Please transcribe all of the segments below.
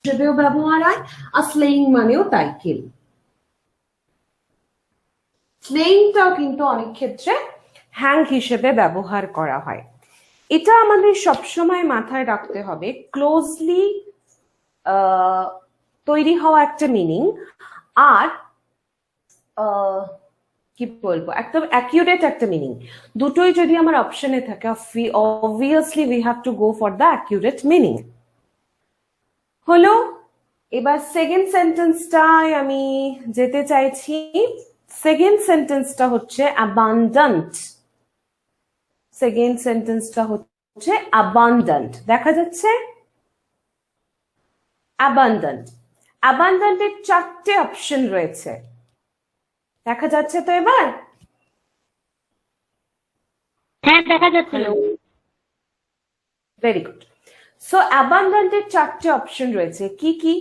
হিসেবেও ব্যবহার হয়, আর স্লেইং মানেও তাই কিল। স্লেইংটাও কিন্তু অনেক ক্ষেত্রে হ্যাং হিসেবে ব্যবহার করা হয়। এটা আমাদের সবসময় মাথায় রাখতে হবে, ক্লোজলি তৈরি হওয়া একটা মিনিং, আর কি বলবো, একদম অ্যাকিউরেট একটা মিনিং। দুটোই যদি আমার অপশনে থাকে, obviously we have to go for the accurate meaning. হলো, এবার সেকেন্ড সেন্টেন্সটায় আমি যেতে চাইছি। সেকেন্ড সেন্টেন্সটা হচ্ছে অ্যাবান্ডেন্ট। সেকেন্ড সেন্টেন্সটা হচ্ছে অ্যাবান্ডেন্ট, দেখা যাচ্ছে অ্যাবান্ডেন্ট। অ্যাবান্ডেন্টের 4টে অপশন রয়েছে, দেখা যাচ্ছে তো এবার? হ্যাঁ, দেখা যাচ্ছে। Hello, very good. সো অ্যাবান্ডেন্টের 4টে অপশন রয়েছে, কি কি?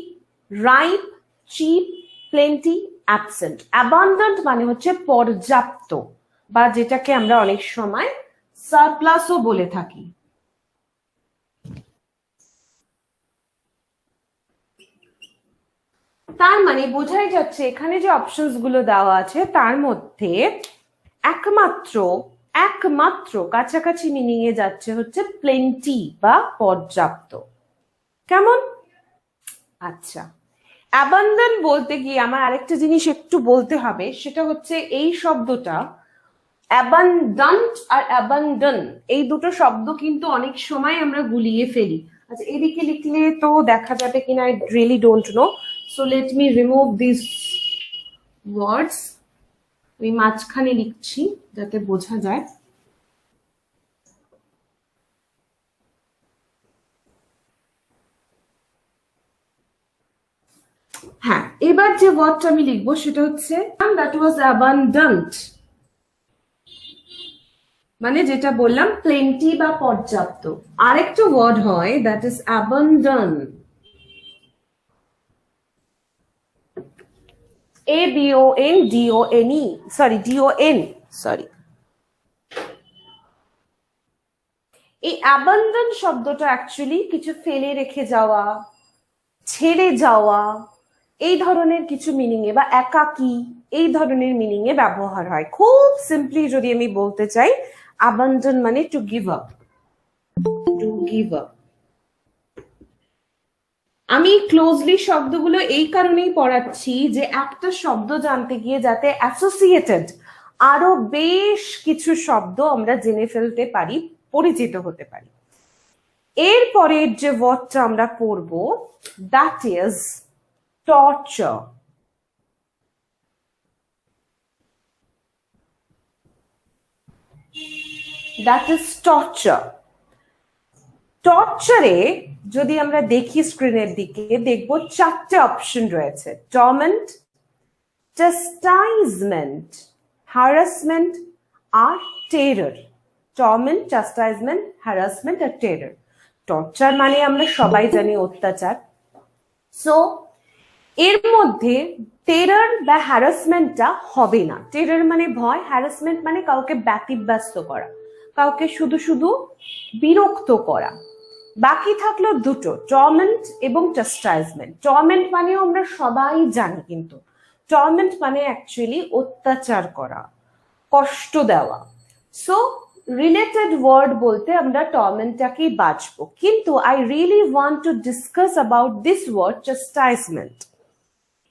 Ripe, cheap, plenty, absent. Abundant মানে হচ্ছে পর্যাপ্ত, বা যেটাকে আমরা অনেক সময় সারপ্লাসও বলে থাকি। তার মানে বোঝাই যাচ্ছে এখানে যে অপশনস গুলো দেওয়া আছে তার মধ্যে একমাত্র কাছাকাছি মিনিং এ যাচ্ছে হচ্ছে প্লেন্টি বা পর্যাপ্ত। কেমন? আচ্ছা, অ্যাবান্ডন বলতে গিয়ে আমার আরেকটা জিনিস একটু বলতে হবে, সেটা হচ্ছে এই শব্দটা অ্যাবান্ডান্ট আর অ্যাবান্ডন, এই দুটো শব্দ কিন্তু অনেক সময় আমরা গুলিয়ে ফেলি। আচ্ছা, এদিকে লিখলে তো দেখা যাবে কিনা, I really don't know. So let me remove this words. আমি মাঝখানে লিখছি যাতে বোঝা যায়। হ্যাঁ, এবার যে ওয়ার্ডটা আমি লিখবো সেটা হচ্ছে দ্যাট ওয়াজ অ্যাবান্ডেন্ট, মানে যেটা বললাম প্লেন্টি বা পর্যাপ্ত। আরেকটা ওয়ার্ড হয় that is abandon, ABONDONE, sorry DON, sorry. এই অ্যাবান্ডন শব্দটা অ্যাকচুয়ালি কিছু ফেলে রেখে যাওয়া, ছেড়ে যাওয়া, এই ধরনের কিছু মিনিং এ, বা একাকী, এই ধরনের মিনিং এ ব্যবহার হয়। খুব সিম্পলি যদি আমি বলতে চাই, অ্যাবান্ডন মানে to give up, to give up. আমি ক্লোজলি শব্দগুলো এই কারণেই পড়াচ্ছি যে একটা শব্দ জানতে গিয়ে যাতে অ্যাসোসিয়েটেড আরো বেশ কিছু শব্দ আমরা জেনে ফেলতে পারি, পরিচিত হতে পারি। এরপরের যে ওয়ার্ডটা আমরা পড়ব, that is torture. That is torture. টর্চারে যদি আমরা দেখি স্ক্রিনের দিকে, দেখব 4টে অপশন রয়েছে, টর্মেন্ট, চাস্টাইজমেন্ট, হ্যারাসমেন্ট আর টেরর। টর্মেন্ট, চাস্টাইজমেন্ট, হ্যারাসমেন্ট আর টেরর। টর্চার মানে আমরা সবাই জানি অত্যাচার। সো এর মধ্যে টেরর বা হ্যারাসমেন্টটা হবে না। টেরর মানে ভয়, হ্যারাসমেন্ট মানে কাউকে ব্যতিব্যস্ত করা, কাউকে শুধু শুধু বিরক্ত করা। বাকি থাকলো দুটো, টর্মেন্ট এবং চাস্টাইজমেন্ট। টর্মেন্ট মানেও আমরা সবাই জানি, কিন্তু টর্মেন্ট মানে অ্যাকচুয়ালি অত্যাচার করা, কষ্ট দেওয়া। সো রিলেটেড ওয়ার্ড বলতে আমরা টর্মেন্টটাকেই বাঁচবো, কিন্তু I really want to discuss about this word chastisement.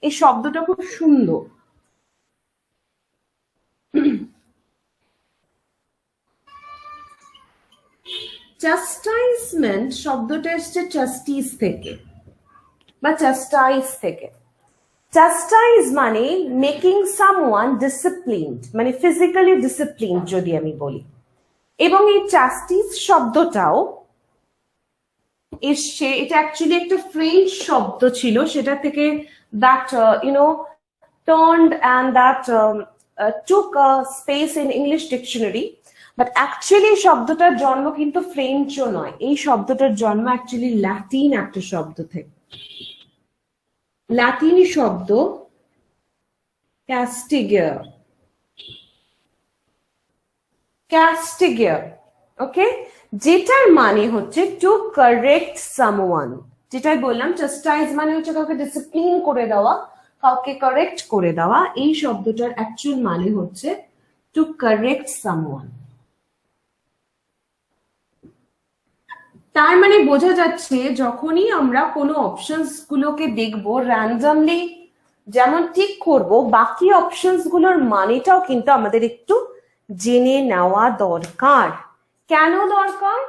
এই শব্দটা খুব সুন্দর। চাস্টাইজমেন্ট শব্দটা এসছে চাস্টিস থেকে বা চাস্টাইজ থেকে। চাস্টাইজ মানে মেকিং সামওয়ান ডিসিপ্লিনড, মানে ফিজিক্যালি ডিসিপ্লিনড যদি আমি বলি। এবং এই চাস্টিস শব্দটাও এসছে, এটা অ্যাকচুয়ালি একটা ফ্রেঞ্চ শব্দ ছিল, সেটা থেকে that turned and that took a space in English dictionary. But actually শব্দটার জন্ম কিন্তু ফ্রেঞ্চও নয়, এই শব্দটার জন্ম অ্যাকচুয়ালি ল্যাটিন একটা শব্দ থেকে। ল্যাটিনি শব্দ ক্যাস্টিগিয়ার, ক্যাস্টিগিয়ার, ওকে, যেটার মানে হচ্ছে টু কারেক্ট সামওয়ান, যেটাই বললাম, চাস্টাইজ মানে হচ্ছে কাউকে ডিসিপ্লিন করে দেওয়া, কাউকে কারেক্ট করে দেওয়া। এই শব্দটার অ্যাকচুয়াল মানে হচ্ছে টু কারেক্ট সামওয়ান। তার মানে বোঝা যাচ্ছে যখনই আমরা কোনো অপশনস গুলোকে দেখবো র্যান্ডমলি যেমন ঠিক করব, বাকি অপশনস গুলোর মানেটাও কিন্তু আমাদের একটু জেনে নেওয়া দরকার। কেন দরকার?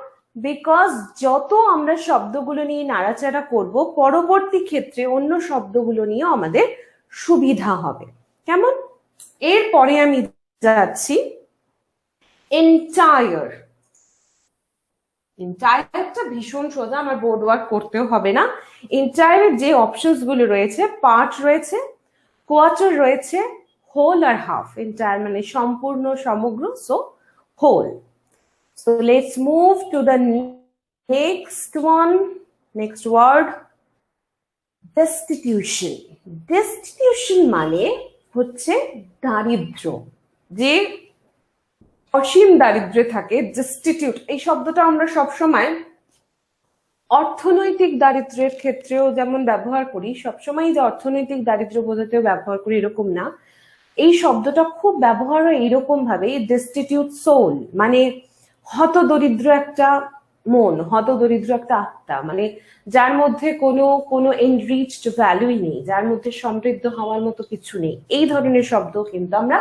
বিকজ যত আমরা শব্দগুলো নিয়ে নাড়াচাড়া করব, পরবর্তী ক্ষেত্রে অন্য শব্দগুলো নিয়েও আমাদের সুবিধা হবে। কেমন? এরপরে আমি যাচ্ছি এন্টায়ার। এন্টায়ারটা ভীষণ সোজা, আমার বোর্ড ওয়ার্ক করতেও হবে না। এন্টায়ারের যে অপশনস গুলো রয়েছে, পার্ট রয়েছে, কোয়ার্টার রয়েছে, হোল আর হাফ। এন্টায়ার মানে সম্পূর্ণ, সমগ্র, so whole. So let's move to the next one, next word, destitution. Destitution মানে হচ্ছে দারিদ্র, যে অসীম দারিদ্র্যে থাকে, destitute। এই শব্দটা আমরা সবসময় অর্থনৈতিক দারিদ্র্যের ক্ষেত্রেও যেমন ব্যবহার করি, সবসময় যে অর্থনৈতিক দারিদ্র্য বোঝাতেও ব্যবহার করি এরকম না। এই শব্দটা খুব ব্যবহার হয় এইরকম ভাবে, destitute soul মানে হতদরিদ্র একটা মন, হতদরিদ্র একটা আত্মা, মানে যার মধ্যে কোনো এনরিচড ভ্যালুই নেই, যার মধ্যে সমৃদ্ধ হওয়ার মতো কিছু নেই। এই ধরনের শব্দ কিন্তু আমরা,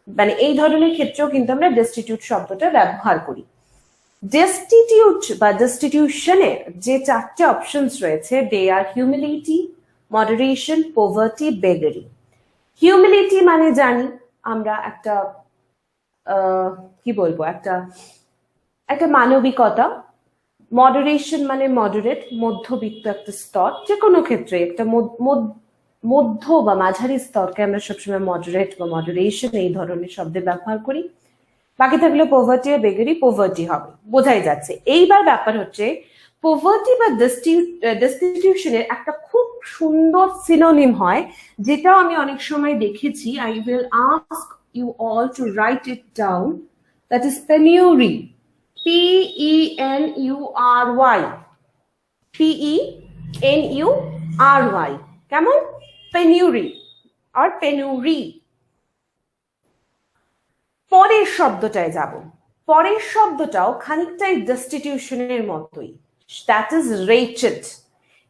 মানে এই ধরনের ক্ষেত্রেও কিন্তু আমরা destitute শব্দটা ব্যবহার করি। destitute বা destitutionের যে চারটে অপশনস রয়েছে, দে আর হিউমিলিটি, মডারেশন, পভার্টি, বেগারি। হিউমিলিটি মানে জানি আমরা একটা কি বলবো, একটা মানবিকতা। মডারেশন মানে মডারেট, মধ্যবিত্ত একটা স্তর। যে কোনো ক্ষেত্রে একটা মধ্য বা মাঝারি স্তরকে আমরা সবসময় মডারেট বা মডারেশন এই ধরনের শব্দে ব্যবহার করি। বাকি থাকলে পভার্টি আর বেগারি, পভার্টি হবে, বোঝাই যাচ্ছে। এইবার ব্যাপার হচ্ছে পভার্টি বা ডেস্টিটিউশনের একটা খুব সুন্দর সিনোনিম হয়, যেটাও আমি অনেক সময় দেখেছি। I will ask you all to write it down, that is penury. P-E-N-U-R-Y, P-E-N-U-R-Y, কেমন? পেনিউরি আর পেনুরি। পরের শব্দটায় যাব। পরের শব্দটাও খানিকটাই ডেস্টিটিউশনের মতোই, দ্যাট ইজ রেচেড।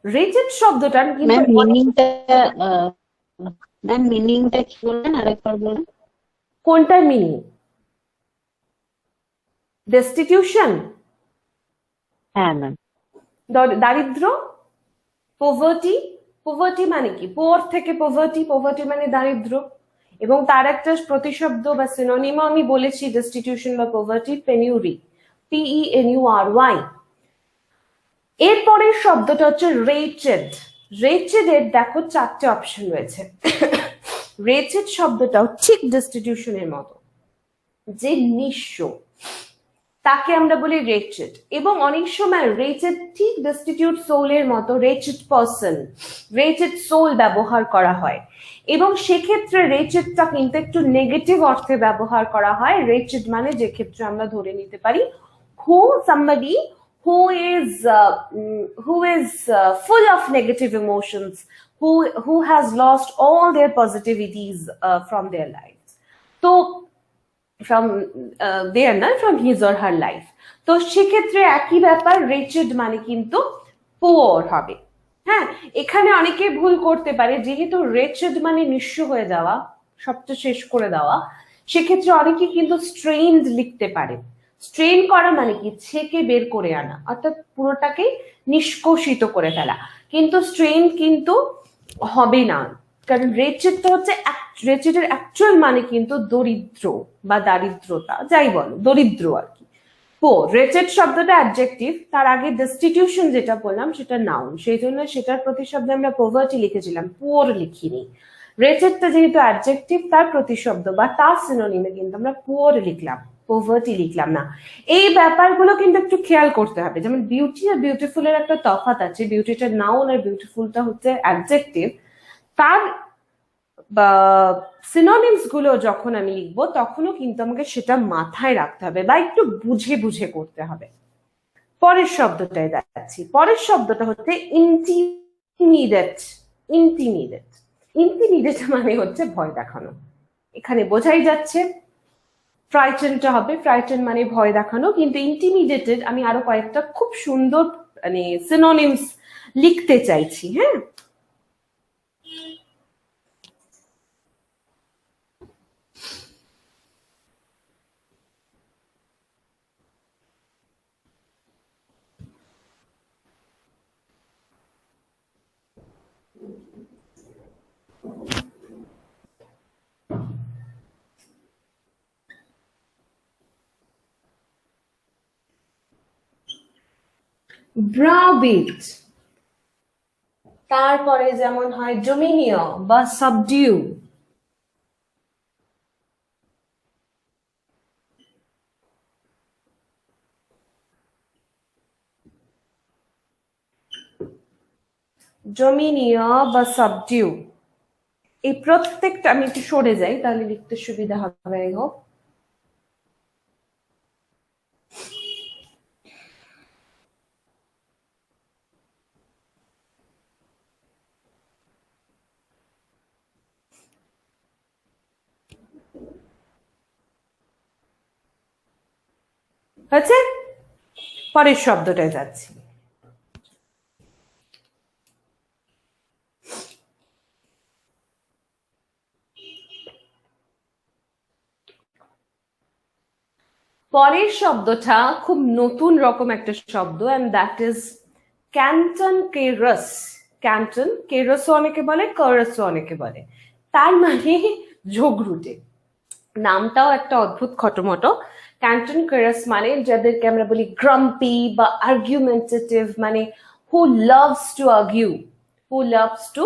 রেচেড শব্দটার কিন্তু মিনিংটা কি বললেন, আরেকবার বলুন। কোনটার মিনিং? ডেস্টিটিউশন? হ্যাঁ ম্যাম। দারিদ্র। পভার্টি, পভার্টি মানে কি? পোর থেকে পভার্টি, পভার্টি মানে দারিদ্র। এবং তার একটা প্রতিশব্দ বা সিনোনিমও আমি বলেছি, ডেস্টিটিউশন বা পভার্টি, পেনিউরি, P-E-N-U-R-Y। এরপরের শব্দটা হচ্ছে রেচেড। রেচেড এর দেখো চারটে অপশন রয়েছে। রেচেড শব্দটাও ঠিক ডেস্টিটিউশনের মতো, যে নিঃস্ব, তাকে আমরা বলি রেচেড। এবং অনেক সময় রেচেড ঠিক ডেস্টিটিউট সোলের মতো, রেচেড পারসন, রেচেড সোল ব্যবহার করা হয়। এবং সেক্ষেত্রে রেচেডটা কিন্তু একটু নেগেটিভ অর্থে ব্যবহার করা হয়। রেচেড মানে যে ক্ষেত্রে আমরা ধরে নিতে পারি somebody who is full of negative emotions, who has lost all their positivities from their lives, তো from from his or her life। তো সেক্ষেত্রে একই ব্যাপার, রেচেড মানে কিন্তু পুয়ার হবে। হ্যাঁ, এখানে অনেকে ভুল করতে পারে, যেহেতু রেচেড মানে নিঃস্ব হয়ে যাওয়া, সবটা শেষ করে দেওয়া, সেক্ষেত্রে অনেকে কিন্তু স্ট্রেইনড লিখতে পারে। স্ট্রেন করা মানে কি? ছেকে বের করে আনা, অর্থাৎ পুরোটাকে নিষ্কষিত করে ফেলা। কিন্তু স্ট্রেন কিন্তু হবে না, কারণ রেচেডটা হচ্ছে, রেচেডের অ্যাকচুয়াল মানে কিন্তু দরিদ্র বা দারিদ্রতা, যাই বলো, দরিদ্র আর কি। পোর, রেচেড শব্দটা অ্যাডজেক্টিভ, তার আগে ডেস্টিটিউশন যেটা বললাম সেটা নাউন, সেই জন্য সেটার প্রতিশব্দে আমরা পভার্টি লিখেছিলাম, পুয়ার লিখিনি। রেচেডটা যেহেতু অ্যাডজেক্টিভ, তার প্রতিশব্দ বা তার সিনোনিমে কিন্তু আমরা পুয়ার লিখলাম, পভার্টি লিখলাম না। এই ব্যাপারগুলো কিন্তু একটু খেয়াল করতে হবে। যেমন বিউটি আর বিউটিফুলের একটা তফাৎ আছে, বিউটিটা নাউন আর বিউটিফুলটা হচ্ছে অ্যাডজেক্টিভ। তার সিনোনিমস গুলো যখন আমি লিখবো তখনও কিন্তু আমাকে সেটা মাথায় রাখতে হবে বা একটু বুঝে বুঝে করতে হবে। পরের শব্দটায় যাচ্ছি। পরের শব্দটা হচ্ছে ইন্টিমিডেট। ইন্টিমিডেট, ইন্টিমিডেট মানে হচ্ছে ভয় দেখানো। এখানে বোঝাই যাচ্ছে ফ্রাইটেনটা হবে, ফ্রাইটেন মানে ভয় দেখানো, কিন্তু ইন্টিমিডেটেড আমি আরো কয়েকটা খুব সুন্দর মানে সিনোনিমস লিখতে চাইছি। হ্যাঁ, ব্রাউবিট, তারপরে যেমন হয় ডোমিনিও বা সাবডিউ, ডোমিনিও বা সাবডিউ। এই প্রত্যেকটা, আমি একটু সরে যাই তাহলে লিখতে সুবিধা হবে। আই হোপ হচ্ছে। পরের শব্দটায় যাচ্ছি। পরের শব্দটা খুব নতুন রকম একটা শব্দ, and that is cantankerous. ক্যান্টন কেরাসও অনেকে বলে, কারাসও অনেকে বলে, তার মানে ঝগড়ুটে। নামটাও একটা অদ্ভুত খটোমটো। ক্যান্টন কেরাস মানে যাদেরকে আমরা বলি গ্রাম্পি বা আর্গুমেন্টেটিভ, মানে who loves to argue, who loves to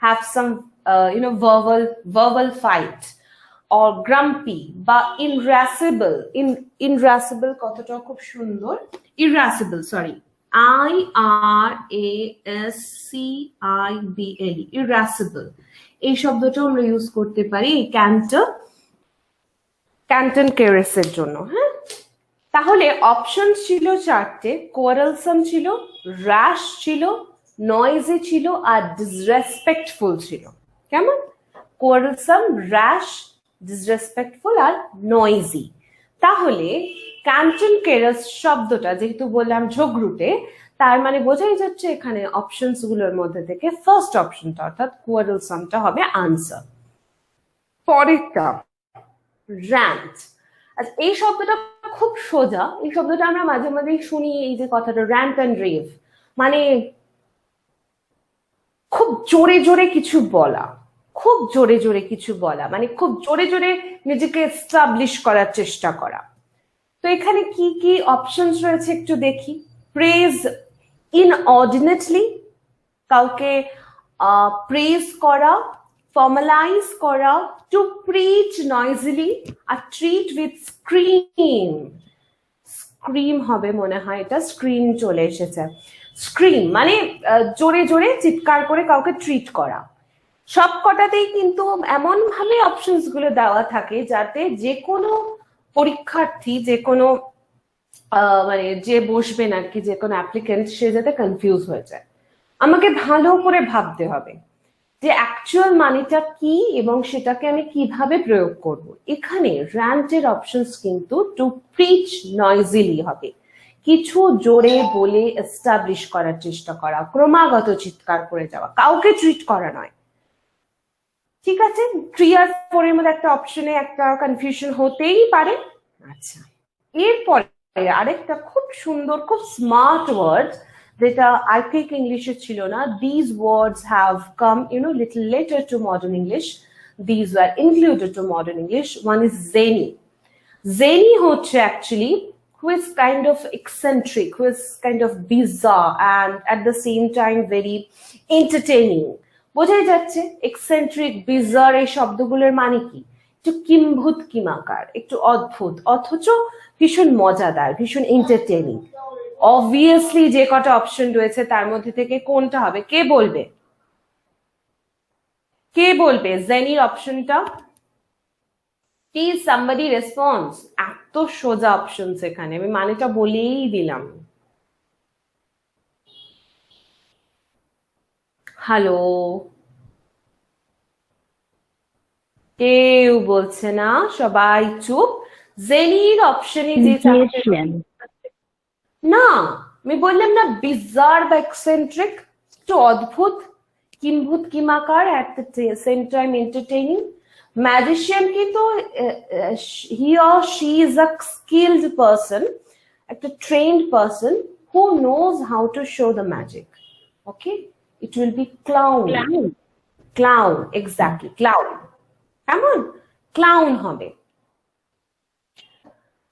have some verbal fight, or grumpy বা irascible। irascible কথাটা খুব সুন্দর। irascible, sorry, IRASCIBLE, irascible। এই শব্দটা আমরা ইউজ করতে পারি ক্যান্টন কেরাসের জন্য। হ্যাঁ, তাহলে অপশন ছিল চারটে। কোয়ারেলসাম ছিল, র্যাশ ছিল, নয়েজি ছিল, আর ডিসরেসপেক্টফুল ছিল। কেমন? কোয়ারেলসাম, র্যাশ, ডিসরেসপেক্টফুল আর নয়েজি। তাহলে ক্যান্টন কেরাস শব্দটা যেহেতু বললাম ঝগড়ুটে, তার মানে বোঝাই যাচ্ছে এখানে অপশনস গুলোর মধ্যে থেকে ফার্স্ট অপশনটা অর্থাৎ কোয়ারেলসামটা হবে আনসার। পরেরটা র্যান্ট। আচ্ছা, এই শব্দটা খুব সোজা। এই শব্দটা আমরা মাঝে মাঝেই শুনি, এই যে কথাটা র্যান্ট অ্যান্ড রেভ, মানে খুব জোরে জোরে কিছু বলা, খুব জোরে জোরে কিছু বলা, মানে খুব জোরে জোরে নিজেকে এস্টাবলিশ করার চেষ্টা করা। তো এখানে কি কি অপশনস রয়েছে একটু দেখি। প্রেজ ইনঅর্ডিনেটলি, কাউকে প্রেজ করা, ফর্মালাইজ করা, টু প্রিচ নয়েজিলি, আর ট্রিট উইথ স্ক্রিম। স্ক্রিম হবে মনে হয়, এটা স্ক্রিন চলে এসেছে। স্ক্রিম মানে জোরে জোরে চিৎকার করে কাউকে ট্রিট করা। সব কটাতেই কিন্তু এমন ভাবে অপশনস গুলো দেওয়া থাকে যাতে যে কোনো পরীক্ষার্থী, যে কোনো মানে যে বসবেন আর কি, যে কোনো অ্যাপ্লিকেন্ট, সে যাতে কনফিউজ হয়ে যায়। আমাকে ভালো করে ভাবতে হবে যে অ্যাকচুয়াল মানেটা কি এবং সেটাকে আমি কিভাবে প্রয়োগ করব। এখানে র্যান্টের অপশনস কিন্তু টু প্রিচ নয়েজিলি হবে, কিছু জোরে বলে এস্টাবলিশ করার চেষ্টা করা, ক্রমাগত চিৎকার করে যাওয়া, কাউকে ট্রিট করা নয়। ঠিক আছে, 3 আর 4 এর মধ্যে একটা অপশনে একটা কনফিউশন হতেই পারে। আচ্ছা, এরপরে আরেকটা খুব সুন্দর, খুব স্মার্ট ওয়ার্ড, যেটা আর্কিক ইংলিশে ছিল না। These words have come, little later to modern English. These were included to modern English. One is zany. Zany হচ্ছে actually who is kind of eccentric, who is kind of bizarre and at the same time very entertaining. বোঝাই যাচ্ছে eccentric, bizarre এই শব্দগুলোর মানে কি? একটু কিম্ভূত কিমাকার, একটু অদ্ভুত, অথচ ভীষণ মজাদার, ভীষণ এন্টারটেইনিং। অবভিয়াসলি যে কটা অপশন রয়েছে তার মধ্যে থেকে কোনটা হবে? কে বলবে? কে বলবে জেনির অপশনটা? Please somebody response. এত সোজা অপশনস এখানে, আমি মানেটা বলেই দিলাম। হ্যালো, কেউ বলছে না, সবাই চুপ। জেনির অপশনে যে চারটে গিয়েছিলেন। না, আমি বললাম না বিজার বা এক্সেন্ট্রিক, একটু অদ্ভুত, কিম্ভূত কিমাকার, at the same time entertaining. Magician কিন্তু he or she is a skilled person, একটা trained person who knows how to show the magic. Okay, it will be clown. Clown, exactly, clown. কেমন? Clown হবে।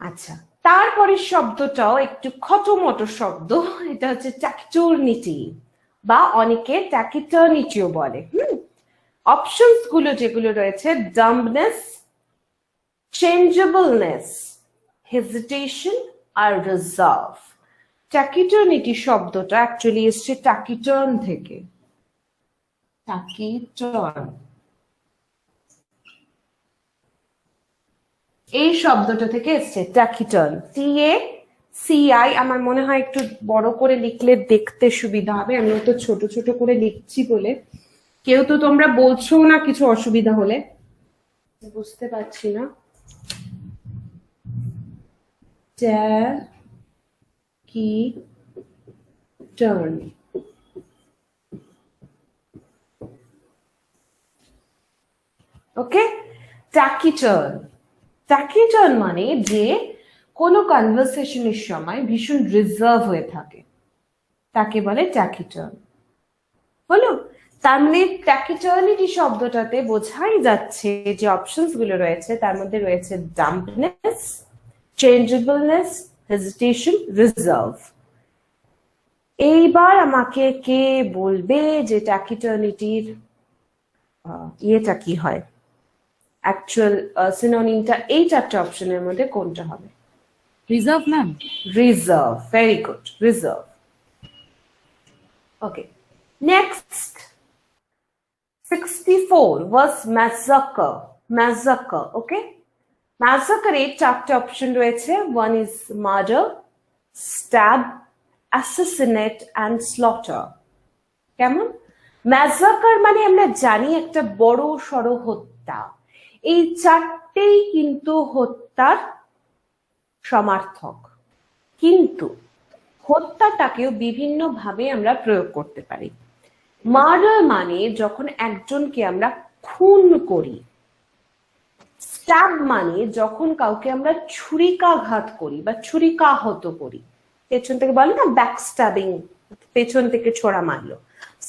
আচ্ছা, তারপরের শব্দটাও একটু খটোমটো শব্দ, এটা হচ্ছে ট্যাকিটোর্নিটি বা অনেকে ট্যাকিটার্নিটিও বলে। অপশনস গুলো যেগুলো রয়েছে, ডাম্বনেস, চেঞ্জেবলনেস, হেজিটেশন আর রিজার্ভ। ট্যাকিটার্নিটি শব্দটা অ্যাকচুয়ালি এসছে ট্যাকিটার্ন থেকে। ট্যাকিটার্ন, এই শব্দটা থেকে এসছে ট্যাকিটার্ন, TACI। আমার মনে হয় একটু বড় করে লিখলে দেখতে সুবিধা হবে, আমি তো ছোট ছোট করে লিখছি বলে। কেউ তো তোমরা বলছো না কিছু অসুবিধা হলে, বুঝতে পারছি না। ট্যাকিটার্ন, ওকে, ট্যাকিটার্ন। ট্যাকিটার্ন মানে যে কোনো কনভারসেশনের সময় ভীষণ রিজার্ভ হয়ে থাকে, তাকে বলে ট্যাকিটার্ন। হলো? তার মানে ট্যাকিটার্নিটি শব্দটাতে বোঝাই যাচ্ছে যে অপশনস গুলো রয়েছে তার মধ্যে রয়েছে ডাম্পনেস, চেঞ্জেবলনেস, হেজিটেশন, রিজার্ভ। এইবার আমাকে কে বলবে যে ট্যাকিটার্নিটির ইয়েটা কি হয়, অ্যাকচুয়াল সিনোনিমটা এই চারটে অপশনের মধ্যে কোনটা হবে? Reserve ma'am. Reserve, very good, reserve. Okay, next 64 was massacre. Massacre, okay? Massacre এর চারটে অপশন রয়েছে, one is murder, stab, assassinate and slaughter. কেমন? ম্যাসাকার মানে আমরা জানি একটা বড় সড়ো হত্যা। এই চারটেই কিন্তু হত্যার সমার্থক, কিন্তু হত্যাটাকেও বিভিন্ন ভাবে আমরা প্রয়োগ করতে পারি। মার্ডার মানে যখন একজনকে আমরা খুন করি। স্ট্যাব মানে যখন কাউকে আমরা ছুরিকাঘাত করি বা ছুরিকাহত করি। পেছন থেকে বলে না ব্যাক স্ট্যাবিং, পেছন থেকে ছোড়া মারলো।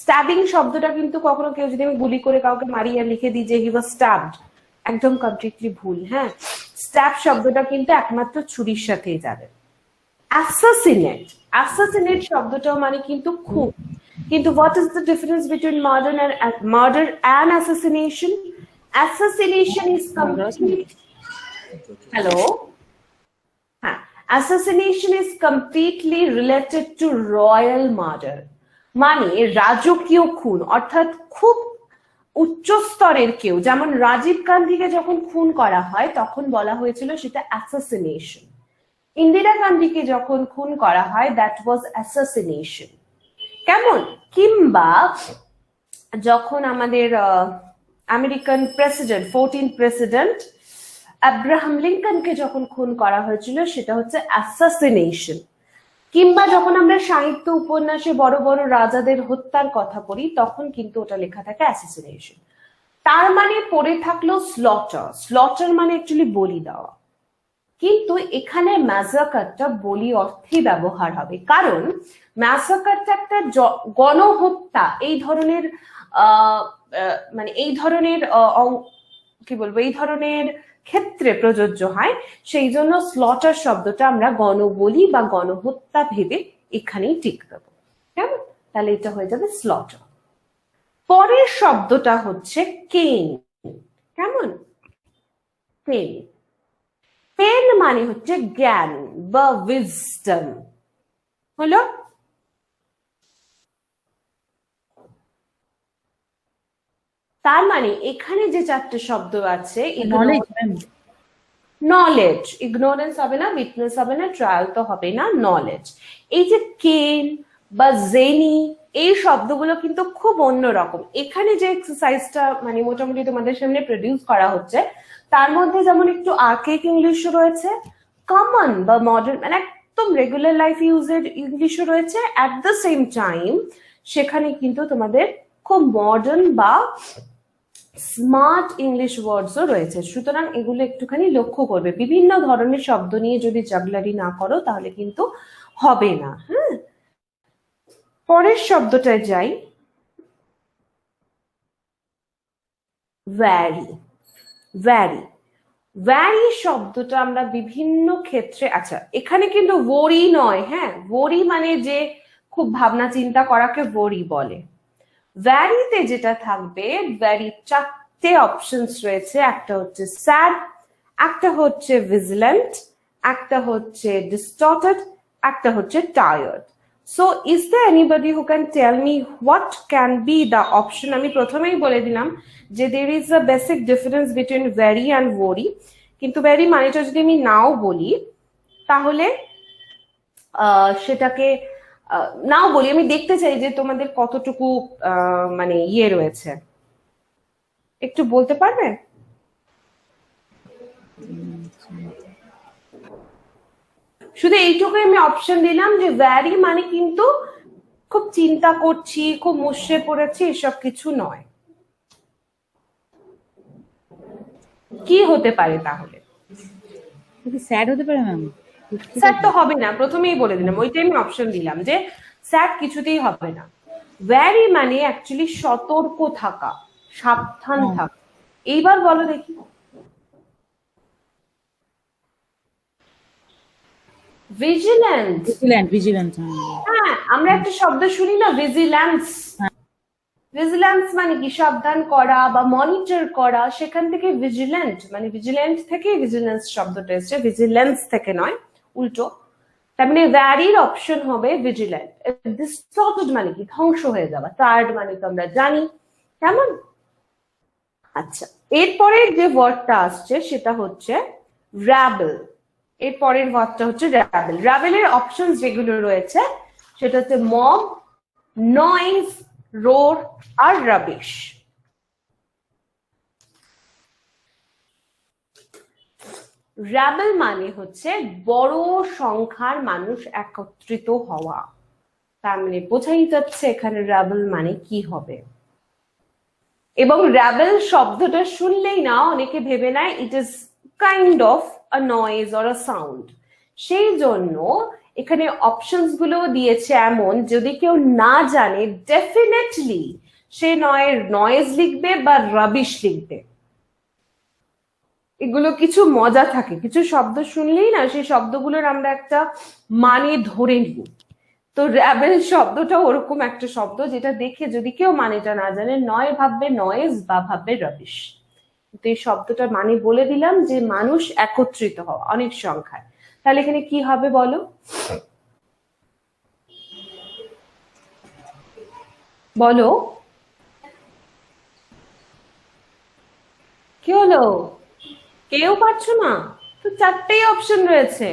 স্ট্যাবিং শব্দটা কিন্তু কখনো কেউ যদি আমি গুলি করে কাউকে মারি আর লিখে দিই যে হি ওয়াজ স্ট্যাবড, একদম কমপ্লিটলি ভুল। হ্যাঁ, স্ট্যাব শব্দটা কিন্তু একমাত্র ছুরির সাথেই যাবে। অ্যাসাসিনেট, অ্যাসাসিনেট শব্দটাও মানে কিন্তু খুন, কিন্তু what is the difference between murder and assassination? Assassination is complete. Hello? Assassination is completely related to royal murder. মানে রাজকীয় খুন, অর্থাৎ খুব উচ্চ স্তরের কেউ, যেমন রাজীব গান্ধীকে যখন খুন করা হয় তখন বলা হয়েছিল সেটা অ্যাসাসিনেশন। ইন্দিরা গান্ধীকে যখন খুন করা হয় দ্যাট ওয়াজ অ্যাসাসিনেশন। কেমন? কিংবা যখন আমাদের American president, 14th president Abraham লিঙ্কনকে যখন খুন করা হয়েছিল সেটা হচ্ছে অ্যাসাসিনেশন। কিংবা যখন আমরা সাহিত্য উপন্যাসে বড় বড় রাজাদের হত্যার কথা পড়ি তখন কিন্তু ওটা লেখা থাকে অ্যাসাসিনেশন। তার মানে পড়ে থাকলো স্লটার। স্লটার মানে অ্যাকচুয়ালি বলি দেওয়া, কিন্তু এখানে ম্যাসাকারটা বলি অর্থেই ব্যবহার হবে, কারণ ম্যাসাকারটা একটা গণহত্যা, এই ধরনের মানে এই ধরনের কি বলবো, এই ধরনের ক্ষেত্রে প্রযোজ্য হয়। সেই জন্য স্লটার শব্দটা আমরা গণবলি বা গণহত্যা ভেবে এখানেই টিক দেবো। কেমন? তাহলে এটা হয়ে যাবে স্লটার। পরের শব্দটা হচ্ছে কেন। কেমন? পেন। পেন মানে হচ্ছে জ্ঞান বা উইজডম। হলো? তার মানে এখানে যে চারটে শব্দ আছে, নলেজ, ইগনোরেন্স হবে না, উইটনেস হবে না, ট্রায়াল তো হবে না, নলেজ। এই যে কেন বা জেনি এই শব্দগুলো কিন্তু খুব অন্যরকম। এখানে যে এক্সারসাইজটা মানে মোটামুটি তোমাদের সামনে প্রডিউস করা হচ্ছে, তার মধ্যে যেমন একটু আর্কেক ইংলিশও রয়েছে, কমন বা মডার্ন মানে একদম রেগুলার লাইফ ইউজের ইংলিশও রয়েছে, অ্যাট দ্য সেম টাইম সেখানে কিন্তু তোমাদের খুব মডার্ন বা স্মার্ট ইংলিশ ওয়ার্ডসও রয়েছে। সুতরাং এগুলো একটুখানি লক্ষ্য করবে, বিভিন্ন ধরনের শব্দ নিয়ে যদি জাগলারি না করো তাহলে কিন্তু হবে না। হ্যাঁ, পরের শব্দটায় যাই, ভ্যারি। ভ্যারি ভ্যারি শব্দটা আমরা বিভিন্ন ক্ষেত্রে, আচ্ছা এখানে কিন্তু ওরি নয়, হ্যাঁ ওরি মানে যে খুব ভাবনা চিন্তা করাকে ওরি বলে। ভ্যারিতে যেটা থাকবে, ভ্যারি চারটে অপশনস রয়েছে, একটা হচ্ছে স্যাড, একটা হচ্ছে ভিজিল্যান্ট, একটা হচ্ছে ডিস্টর্টেড, একটা হচ্ছে tired. So is there anybody who can tell me what can be the option? আমি প্রথমেই বলে দিলাম যে there is a basic difference between very and ওরি, কিন্তু ভ্যারি মানেটা যদি আমি নাও বলি তাহলে সেটাকে নাও বলি, আমি দেখতে চাই যে তোমাদের কতটুকু মানে ইয়ে রয়েছে, একটু বলতে পারবে? শুধু এইটুকু আমি অপশন দিলাম যে ভ্যারি মানে কিন্তু খুব চিন্তা করছি, খুব মুষড়ে পড়েছি, এসব কিছু নয়। কি হতে পারে তাহলে? স্যাড হতে পারে ম্যাম? স্যাড তো হবে না, প্রথমেই বলে দিলাম, ওইটাই আমি অপশন দিলাম যে স্যাড কিছুতেই হবে না। ভ্যারি মানে অ্যাকচুয়ালি সতর্ক থাকা, সাবধান থাকা। এইবার বলো দেখি। ভিজিল্যান্ট। ভিজিল্যান্ট। হ্যাঁ, আমরা একটা শব্দ শুনি না, ভিজিল্যান্স। ভিজিল্যান্স মানে কি? সাবধান করা বা মনিটর করা, সেখান থেকে ভিজিল্যান্ট মানে ভিজিল্যান্ট থেকে ভিজিল্যান্স শব্দটা এসেছে, ভিজিল্যান্স থেকে নয়, উল্টো। তার মানে ভ্যারির অপশন হবে ভিজিল্যান্ট। ডিস্টর্টেড মানে কি? ধ্বংস হয়ে যাওয়া। টায়ার্ড মানে তো আমরা জানি, কেমন? আচ্ছা, এরপরে যে ওয়ার্ডটা আসছে সেটা হচ্ছে র্যাবেল। এর পরের ওয়ার্ডটা হচ্ছে র্যাবেল। র্যাবেলের অপশন যেগুলো রয়েছে সেটা হচ্ছে মব, নয়েজ, রোর আর রাবিশ। র্যাবেল মানে হচ্ছে বড় সংখ্যার মানুষ একত্রিত হওয়া। তার মানে বোঝাই যাচ্ছে এখানে র্যাবেল মানে কি হবে। এবং র্যাবেল শব্দটা শুনলেই না অনেকে ভেবে নেয় it is kind of a noise or a sound. সেই জন্য এখানে অপশনস গুলো দিয়েছে এমন, যদি কেউ না জানে ডেফিনেটলি সে নয়েজ লিখবে বা রাবিশ লিখবে। এগুলো কিছু মজা থাকে, কিছু শব্দ শুনলেই না সেই শব্দগুলোর আমরা একটা মানে ধরে নিই। তো র্যাবেল শব্দটা ওরকম একটা শব্দ যেটা দেখে যদি কেউ মানেটা না জানে, নয় ভাববে নয়েজ বা ভাববে রাবিশ। তো এই শব্দটার মানে বলে দিলাম যে মানুষ একত্রিত হওয়া অনেক সংখ্যায়। তাহলে এখানে কি হবে বলো? বলো কি হলো? কেউ পারছো না? তো চারটেই অপশন রয়েছে।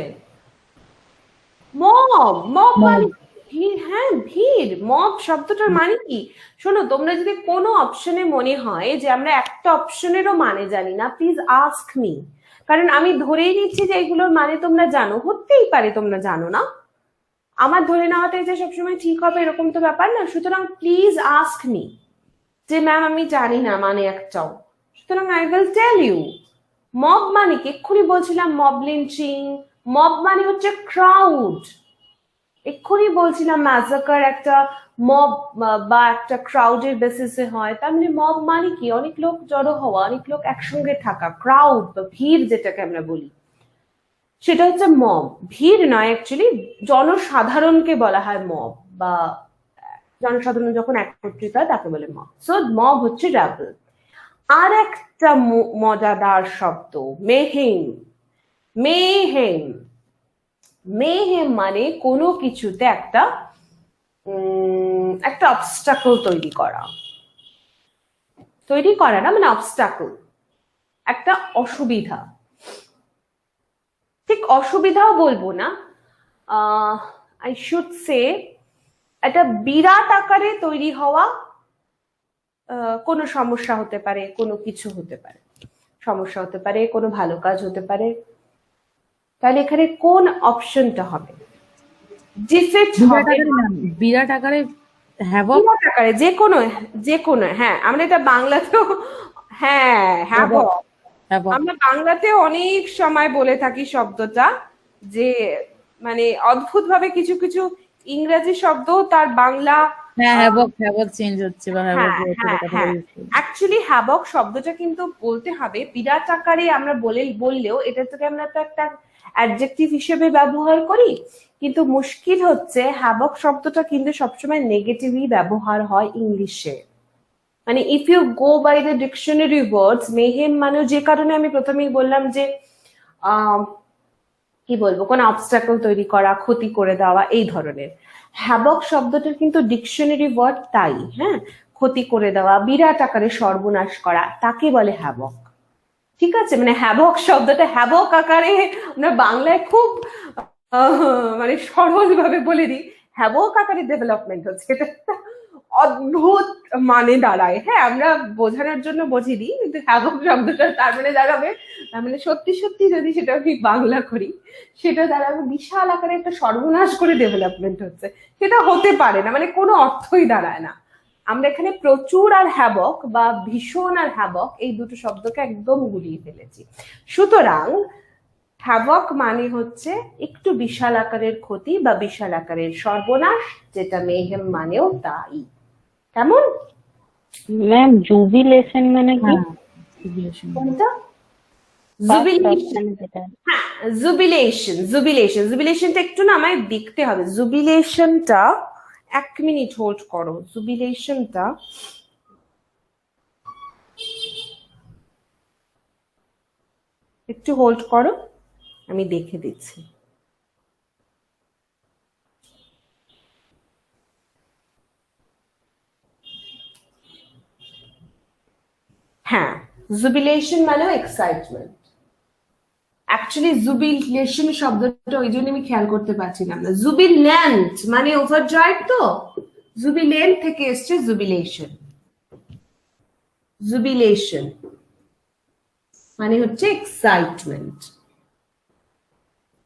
মব। মব মানে ভিড়। হ্যাঁ, ভিড়। মব শব্দটার মানে কি? শোনো, তোমরা যদি কোনো অপশনে মনে হয় যে আমরা একটা অপশনেরও মানে জানি না, প্লিজ আস্ক মি। কারণ আমি ধরেই নিচ্ছি যে এগুলোর মানে তোমরা জানো, হতেই পারে তোমরা জানো না। আমার ধরে নেওয়াটাই যে সবসময় ঠিক হবে এরকম তো ব্যাপার না। সুতরাং প্লিজ আস্ক মি যে ম্যাম আমি জানি না মানে একটাও। সুতরাং I will tell you. Mob মানে কি? এক্ষুনি বলছিলাম মব লিঞ্চিং। মব মানে হচ্ছে ক্রাউড। এক্ষুনি বলছিলাম ম্যাসাকার একটা মব বা একটা ক্রাউডের বেসিসে হয়। তার মানে মব মানে কি? অনেক লোক জড়ো হওয়া, অনেক লোক একসঙ্গে থাকা, ক্রাউড বা ভিড় যেটাকে আমরা বলি, সেটা হচ্ছে মব। ভিড় নয়, অ্যাকচুয়ালি জনসাধারণকে বলা হয় মব, বা জনসাধারণ যখন একত্রিত হয় তাকে বলে মব। সো মব হচ্ছে র্যাবেল। আর একটা মজাদার শব্দ, মেহেম। মেহেম। মেহেম মানে কোনো কিছুতে একটা একটা অবস্টাকল তৈরি করা। তৈরি করা না, মানে অবস্টাকল, একটা অসুবিধা। ঠিক অসুবিধাও বলবো না, আই শুড সে একটা বিরাট আকারে তৈরি হওয়া কোনো সমস্যা হতে পারে, কোনো কিছু হতে পারে, সমস্যা হতে পারে, কোনো ভালো কাজ হতে পারে। তাহলে এখানে কোন অপশনটা হবে? ডিফিট হবে, বিরাট আকারে হ্যাভক, বিরাট আকারে, যে কোনো, যে কোনো। হ্যাঁ, আমরা এটা বাংলাতেও, হ্যাঁ হ্যাভক, হ্যাভক। আমরা বাংলাতে অনেক সময় বলে থাকি শব্দটা, যে মানে অদ্ভুত ভাবে কিছু কিছু ইংরেজি শব্দ তার বাংলা, হ্যাঁ হ্যাভক, হ্যাভক চেঞ্জ হচ্ছে বা হ্যাভক হ্যাঁ হ্যাঁ হ্যাঁ, অ্যাকচুয়ালি হ্যাভক শব্দটা কিন্তু বলতে হবে বিরাট আকারে। আমরা বললেও এটা থেকে আমরা তো একটা অ্যাডজেক্টিভ হিসেবে ব্যবহার করি, কিন্তু মুশকিল হচ্ছে হ্যাভক শব্দটা কিন্তু সবসময় নেগেটিভই ব্যবহার হয় ইংলিশে। মানে if you go by the dictionary words, mayhem মানে, যে কারণে আমি প্রথমেই বললাম যে কি বলবো, কোন অবস্টাকল তৈরি করা, ক্ষতি করে দেওয়া, এই ধরনের। হ্যাভক শব্দটার কিন্তু ডিকশনারি ওয়ার্ড তাই, হ্যাঁ, ক্ষতি করে দেওয়া, বিরাট আকারে সর্বনাশ করা, তাকে বলে হ্যাভক। ঠিক আছে, মানে হ্যাভক শব্দটা হ্যাভক আকারে আমরা বাংলায় খুব মানে সরল ভাবে বলে দিই, হ্যাভক আকারে ডেভেলপমেন্ট হচ্ছে, এটা একটা অদ্ভুত মানে দাঁড়ায়। হ্যাঁ, আমরা বোঝানোর জন্য বুঝি দিই, কিন্তু হ্যাভক শব্দটা তার মানে দাঁড়াবে, তার মানে সত্যি সত্যি যদি সেটা আমি বাংলা করি, সেটা দাঁড়াবে বিশাল আকারে একটা সর্বনাশ করে ডেভেলপমেন্ট হচ্ছে। সেটা হতে পারে না, মানে কোনো অর্থই দাঁড়ায় না। আমরা এখানে প্রচুর আর হ্যাভক বা ভীষণ আর হ্যাভক এই দুটো শব্দকে একদম গুলিয়ে ফেলেছি। সুতরাং হ্যাভক মানে হচ্ছে একটু বিশাল আকারের ক্ষতি বা বিশাল আকারের সর্বনাশ, যেটা মেহেম মানেও তাই। কেমন ম্যাম? জুবিলেশন মানে কি? কোনটা? জুবিলেশন, হ্যাঁ জুবিলেশন, জুবিলেশন, জুবিলেশনটা একটু না আমায় দেখতে হবে। জুবিলেশনটা 1 মিনিট হোল্ড করো, জুবিলেশনটা একটু হোল্ড করো, আমি দেখে দিচ্ছি। হ্যাঁ, জুবিলেশন মানেও এক্সাইটমেন্ট। অ্যাকচুয়ালি জুবিলেশন শব্দটা ওই জন্য আমি খেয়াল করতে পারছিলাম না। জুবিল্যান্ট মানে ওভারজয়েড, তো জুবিলেন্ট থেকে এসছে জুবিলেশন। জুবিলেশন মানে হচ্ছে এক্সাইটমেন্ট।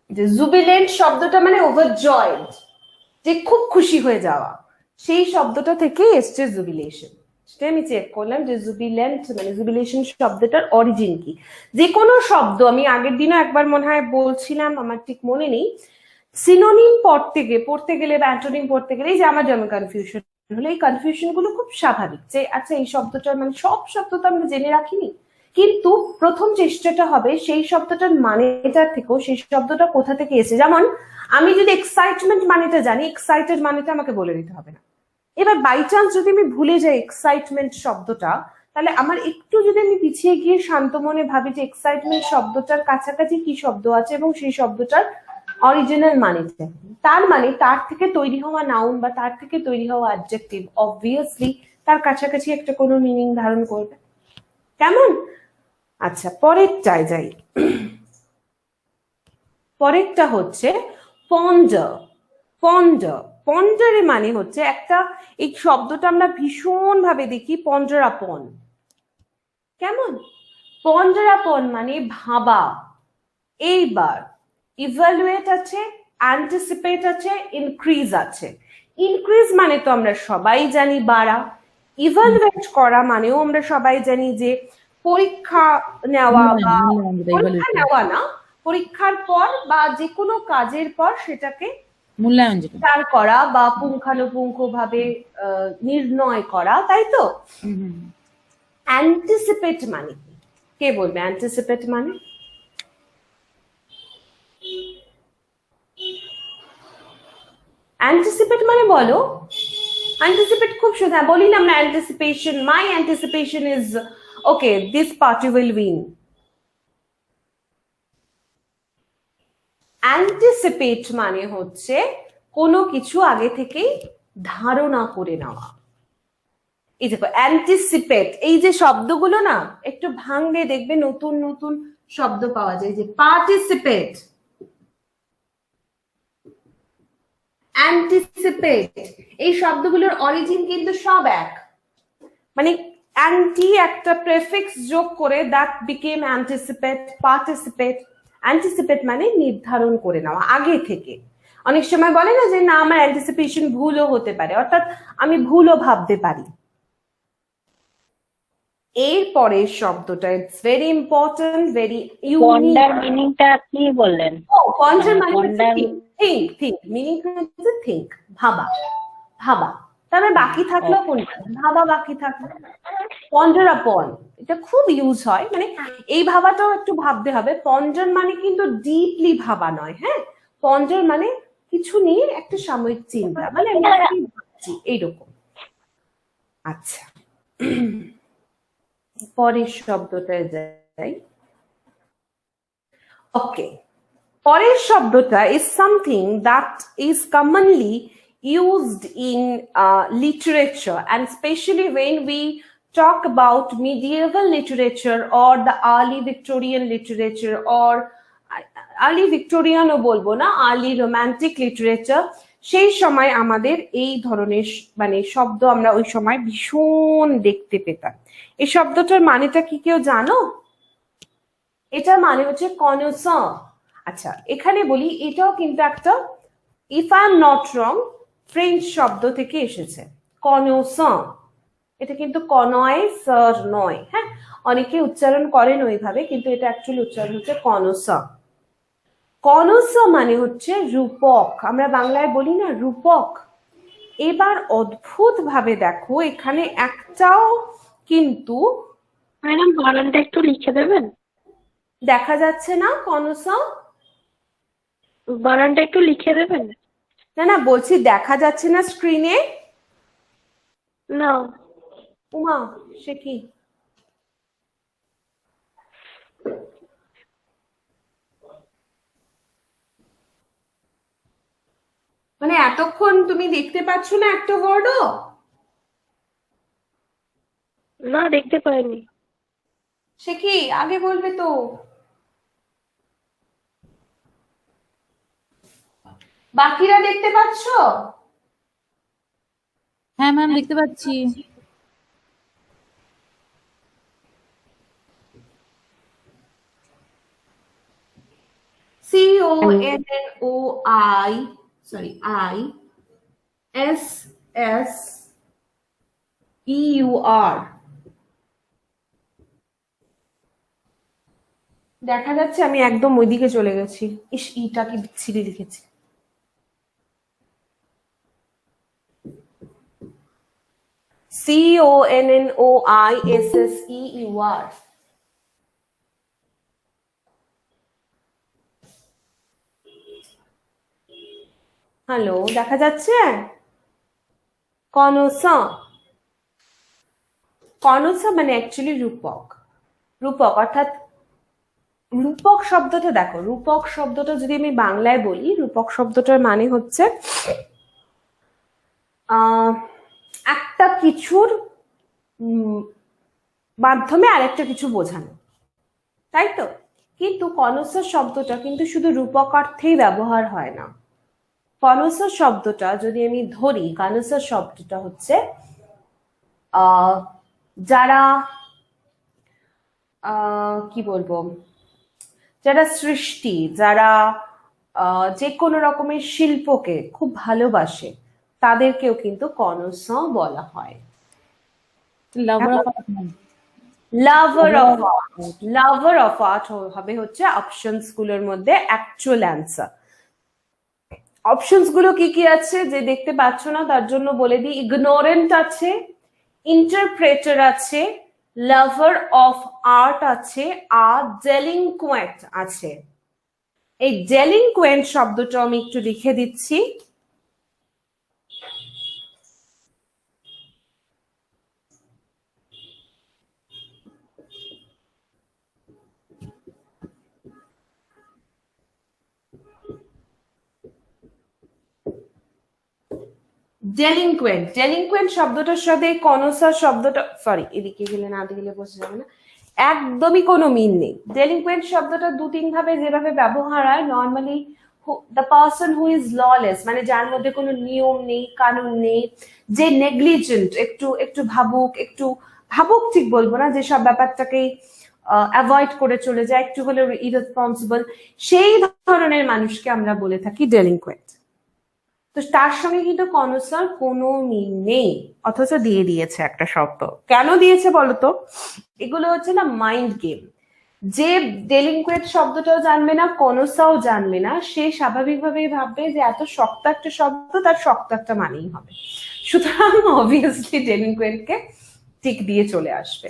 যে জুবিলেন্ট শব্দটা মানে ওভারজয়েড, যে খুব খুশি হয়ে যাওয়া, সেই শব্দটা থেকে এসছে জুবিলেশন। সেটা আমি চেক করলাম যে জুবিলেন্ট মানে জুবিলেশন শব্দটার অরিজিন কি। যে কোনো শব্দ, আমি আগের দিনও একবার মনে হয় বলছিলাম, আমার ঠিক মনে নেই, সিনোনিম পড়তে গেলে বা অ্যান্টোনিম পড়তে গেলে, যে আমার যেমন কনফিউশন হলো, এই কনফিউশন গুলো খুব স্বাভাবিক। যে আচ্ছা এই শব্দটা মানে সব শব্দ তো আমরা জেনে রাখিনি, কিন্তু প্রথম চেষ্টাটা হবে সেই শব্দটার মানেটার থেকেও সেই শব্দটা কোথা থেকে এসেছে। যেমন আমি যদি এক্সাইটমেন্ট মানেটা জানি, এক্সাইটেড মানেটা আমাকে বলে দিতে হবে না। এবার বাই চান্স যদি আমি ভুলে যাই এক্সাইটমেন্ট শব্দটা, তাহলে আমার একটু যদি আমি পিছিয়ে গিয়ে শান্ত মনে ভাবি যে এক্সাইটমেন্ট শব্দটার কাছাকাছি কি শব্দ আছে এবং সেই শব্দটার অরিজিনাল মানেটা, তার মানে তার থেকে তৈরি হওয়া নাউন বা তার থেকে তৈরি হওয়া অ্যাডজেক্টিভ অবভিয়াসলি তার কাছাকাছি একটা কোনো মিনিং ধারণ করবে। কেমন? আচ্ছা, পরেরটায় যাই। পরেরটা হচ্ছে পন্ডার। পন্ডার, পন্ডারের মানে হচ্ছে একটা, এই শব্দটা আমরা ভীষণ ভাবে দেখি, পন্ডার আপন। কেমন? পন্ডার আপন মানে ভাবা। এইবার ইভালুয়েট আছে, অ্যান্টিসিপেট আছে, ইনক্রিজ আছে। ইনক্রিজ মানে তো আমরা সবাই জানি বাড়া, ইভালুয়েট করা মানেও আমরা সবাই জানি যে পরীক্ষা নেওয়া, বা পরীক্ষা নেওয়া না, পরীক্ষার পর বা যে কোনো কাজের পর সেটাকে মূল্যায়ন করা বা পুঙ্খানুপুঙ্খ ভাবে নির্ণয় করা, তাই তো? অ্যান্টিসিপেট মানে কি? কে বলবে অ্যান্টিসিপেট মানে? অ্যান্টিসিপেট মানে বলো। অ্যান্টিসিপেট খুব সোজা, বলি না আমরা anticipation, my anticipation is okay this party will win. Anticipate মানে হচ্ছে কোনো কিছু আগে থেকেই ধারণা করে নেওয়া। এই দেখো অ্যান্টিসিপেট, এই যে শব্দগুলো না একটু ভাঙলে দেখবে নতুন নতুন শব্দ পাওয়া যায়। যে পার্টিসিপেট, অ্যান্টিসিপেট, এই শব্দগুলোর অরিজিন কিন্তু সব এক, মানে অ্যান্টি একটা প্রেফিক্স যোগ করে that became anticipate, participate. Anticipate মানে নির্ধারণ করে নেওয়া আগে থেকে। অনেক সময় বলে না যে না আমার অ্যান্টিসিপেশন ভুলও হতে পারে, অর্থাৎ আমি ভুলও ভাবতে পারি। এর পরের শব্দটা it's very important, very unique. Wonder মিনিংটা কি বললেন? ও পন্ডার মানে হচ্ছে Wonder- থিঙ্ক, থিঙ্ক মিনিং হচ্ছে থিঙ্ক, ভাবা, ভাবা। তারপরে বাকি থাকলো কোনটা, ভাবা বাকি থাকলো। পন্ডার আপন, এটা খুব ইউজ হয়, মানে এই ভাবাটাও একটু ভাবতে হবে। পন্ডার মানে কিন্তু ডিপলি ভাবা নয়, হ্যাঁ। পন্ডার মানে কিছু নিয়ে একটা সাময়িক চিন্তা, মানে আমি কি ভাবছি এইরকম। আচ্ছা, পরের শব্দটায় যাই। ওকে, পরের শব্দটা is something that is commonly used in literature, and especially when we talk about medieval literature or the early Victorian literature, or early Victorian ও বলবো না, early romantic literature। সেই সময় আমাদের এই ধরনের মানে শব্দ আমরা ওই সময় ভীষণ দেখতে পেতাম। এই শব্দটার মানেটা কি কেউ জানো? এটার মানে হচ্ছে কনসার। আচ্ছা, এখানে বলি এটাও কিন্তু একটা, if I am not wrong, French শব্দ থেকে এসেছে কনসার। এটা কিন্তু কনয়েসার নয়, হ্যাঁ। অনেকে উচ্চারণ করেন ওইভাবে, কিন্তু এটা অ্যাকচুয়ালি উচ্চারণ হচ্ছে কনসার। কনসার মানে হচ্ছে রূপক, আমরা বাংলায় বলি না রূপক। এবার অদ্ভুত ভাবে দেখো, এখানে একটাও কিন্তু ম্যাডাম বানানটা একটু লিখে দেবেন? দেখা যাচ্ছে না কনসার, বানানটা একটু লিখে দেবেন? না না বলছি দেখা যাচ্ছে না স্ক্রিনে। না। উমা, সে কি? মানে এতক্ষণ তুমি দেখতে পাচ্ছ না একটা ওয়ার্ডও? না, দেখতে পাইনি। সে কি, আগে বলবে তো। বাকিরা দেখতে পাচ্ছ? হ্যাঁ ম্যাম, দেখতে পাচ্ছি। CONNOI, sorry, ISSEUR। দেখা যাচ্ছে? আমি একদম ওইদিকে চলে গেছি। ইস, ইটা কি বিচ্ছিরি লিখেছি। CONNOISSEUR। হ্যালো, দেখা যাচ্ছে? কনসা, কনসা মানে অ্যাকচুয়ালি রূপক। রূপক অর্থাৎ রূপক শব্দটা দেখো, রূপক শব্দটা যদি আমি বাংলায় বলি, রূপক শব্দটার মানে হচ্ছে একটা কিছুর মাধ্যমে আরেকটা কিছু বোঝানো, তাই তো? কিন্তু কনসার শব্দটা কিন্তু শুধু রূপক অর্থেই ব্যবহার হয় না। কনসার শব্দটা যদি আমি ধরি, কনসার শব্দটা হচ্ছে যারা কি বলবো, যারা সৃষ্টি, যারা যে কোনো রকমের শিল্পকে খুব ভালোবাসে, তাদেরকেও কিন্তু কনসার বলা হয়। লাভার of art. Lover of art, lover of art হবে হচ্ছে অপশনস গুলোর মধ্যে অ্যাকচুয়াল অ্যান্সার। অপশনস গুলো কি কি আছে যে দেখতে পাচ্ছ না, তার জন্য বলে দিই। ইগনোরেন্ট আছে, ইন্টারপ্রেটার আছে, লাভার অফ আর্ট আছে, আর ডেলিনকুয়েন্ট আছে। এই ডেলিনকুয়েন্ট শব্দটা আমি একটু লিখে দিচ্ছি। ডেলিনকুয়েন্ট, ডেলিনকুয়েন্ট শব্দটার সাথে কনসার শব্দটা, সরি এদিকে গেলে না গেলে বোঝা যাবে না, একদমই কোনো মিল নেই। ডেলিনকুয়েন্ট শব্দটা দু তিন ভাবে যেভাবে ব্যবহার হয়, normally the person who is lawless, মানে যার মধ্যে কোনো নিয়ম নেই, কানুন নেই, যে নেগলিজেন্ট, একটু একটু ভাবুক ঠিক বলবো না, যে সব ব্যাপারটাকে অ্যাভয়েড করে চলে যায়, একটু হলেও ইরেসপন্সিবল, সেই ধরনের মানুষকে আমরা বলে থাকি ডেলিনকুয়েন্ট। তো তার সঙ্গে কিন্তু কনসার কোনো মিল নেই, অথচ দিয়ে দিয়েছে একটা শব্দ। কেন দিয়েছে বলতো? এগুলো হচ্ছে না মাইন্ড গেম। যে ডেলিনকুয়েন্ট শব্দটাও জানবে না, কনসাও জানবে না, সে স্বাভাবিকভাবেই ভাববে যে এত শক্ত একটা শব্দ, তার শক্ত একটা মানেই হবে, সুতরাং অবভিয়াসলি ডেলিনকুয়েন্টকে টিক দিয়ে চলে আসবে।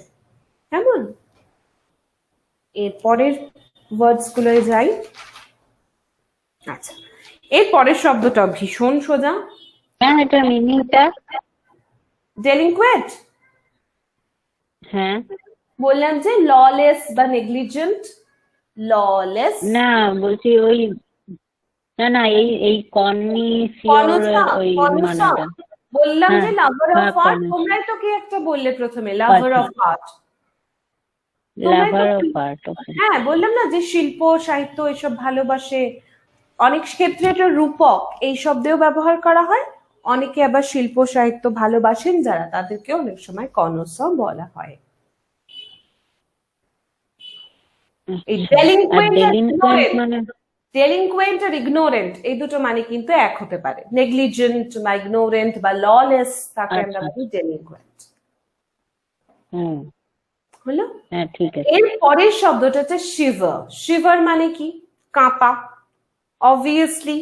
কেমন? এরপরের ওয়ার্ডস গুলোয় যাই। আচ্ছা, এর পরের শব্দটা ভীষণ সোজা। ম্যাম এটার মিনিংটা? ডেলিনকুয়েন্ট হ্যাঁ, বললাম যে ললেস বা নেগলিজেন্ট। ললেস না বলছি ওই, না এই কনিসিওর ওই মানেটা। বললাম যে হ্যাঁ, লাভার হ্যাঁ, অফ আর্ট। connoisseur। তোমরাই তো কি একটা বললে প্রথমে, লাভার আচ্ছা। Of art. Lover of art, okay. হ্যাঁ, বললাম না যে শিল্প সাহিত্য এসব ভালোবাসে। অনেক ক্ষেত্রে এটা রূপক এই শব্দেও ব্যবহার করা হয়। অনেকে আবার শিল্প সাহিত্য ভালোবাসেন যারা, তাদেরকে অনেক সময় কনসার বলা হয়। এই ডেলিনকুয়েন্ট আর ইগনোরেন্ট এই দুটো মানে কিন্তু এক হতে পারে। নেগলিজেন্ট বা ইগনোরেন্ট বা ললেস, তাকে আমরা বলি ডেলিনকুয়েন্ট। হলো? হ্যাঁ, ঠিক আছে। এর পরের শব্দটা হচ্ছে শিভার। শিভার মানে কি? কাঁপা। অবভিয়াসলি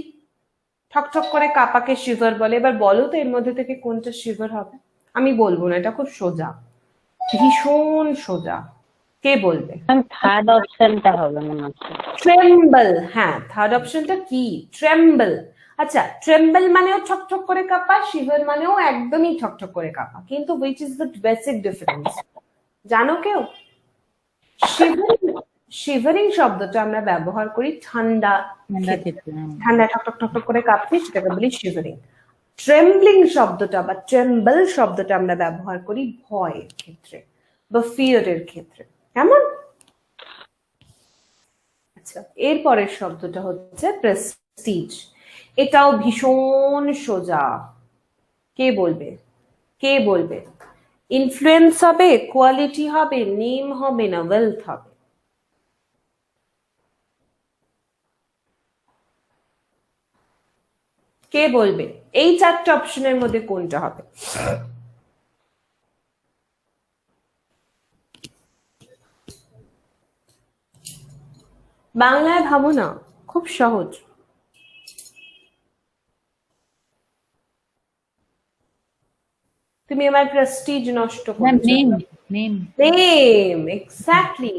ঠকঠক করে কাঁপাকে শিভার বলে। এবার বলো তো এর মধ্যে থেকে কোনটা শিভার হবে? আমি বলবো না, এটা খুব সোজা, ভীষণ সোজা। কে বলবে? থার্ড অপশনটা হবে মনে হচ্ছে। ট্রেম্বল। হ্যাঁ, থার্ড অপশনটা কি? ট্রেম্বল। আচ্ছা, ট্রেম্বল মানেও ঠকঠক করে কাঁপা, শিভার মানেও একদমই ঠকঠক করে কাঁপা, কিন্তু which is the basic difference জানো কেউ? শিভারিং শব্দটা আমরা ব্যবহার করি ঠান্ডা ক্ষেত্রে, ঠান্ডা ঠকঠক ঠকঠক করে কাঁপছি, সেটাকে বলি শিভারিং। ট্রেম্বলিং শব্দটা বা ট্রেম্বল শব্দটা আমরা ব্যবহার করি ভয়ের ক্ষেত্রে বা ফিয়ারের ক্ষেত্রে। কেমন? আচ্ছা, এরপরের শব্দটা হচ্ছে প্রেস্টিজ। এটাও ভীষণ সোজা। কে বলবে? কে বলবে? ইনফ্লুয়েন্স হবে, কোয়ালিটি হবে, নেম হবে, না ওয়েলথ হবে? কে বলবে? এই চারটে অপশনের মধ্যে কোনটা হবে? বাংলায় ভাবো না, খুব সহজ। তুমি আমার প্রেস্টিজ নষ্ট করছো। Name, exactly.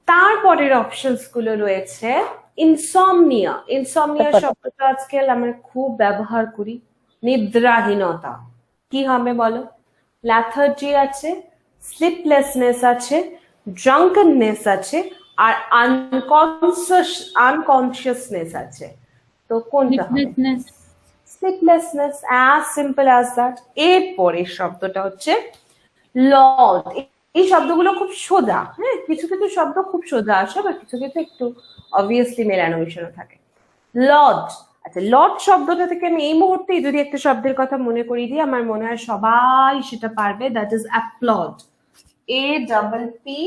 তারপরের অপশনস গুলো রয়েছে ইনসমনিয়া। ইনসমনিয়া শব্দটা আজকাল আমরা খুব ব্যবহার করি। নিদ্রাহীনতা। কি হবে বলো? ল্যাথার্জি আছে, স্লিপলেসনেস আছে, ড্রাঙ্কেননেস আছে, আর আনকনসিয়াসনেস আছে। তো কোনটা হবে? Sleeplessness, as simple as that. এরপরের শব্দটা হচ্ছে লর্ড। এই শব্দগুলো খুব সোজা। হ্যাঁ, কিছু কিছু শব্দ খুব সোজা আসে, বা কিছু কিছু একটু অবভিয়াসলি মেলানো মিশানো থাকে। লর্ড। আচ্ছা, লর্ড শব্দটা থেকে আমি এই মুহূর্তে যদি একটা শব্দের কথা মনে করিয়ে দিই, আমার মনে হয় সবাই সেটা পারবে। That is applaud. APPLAUD।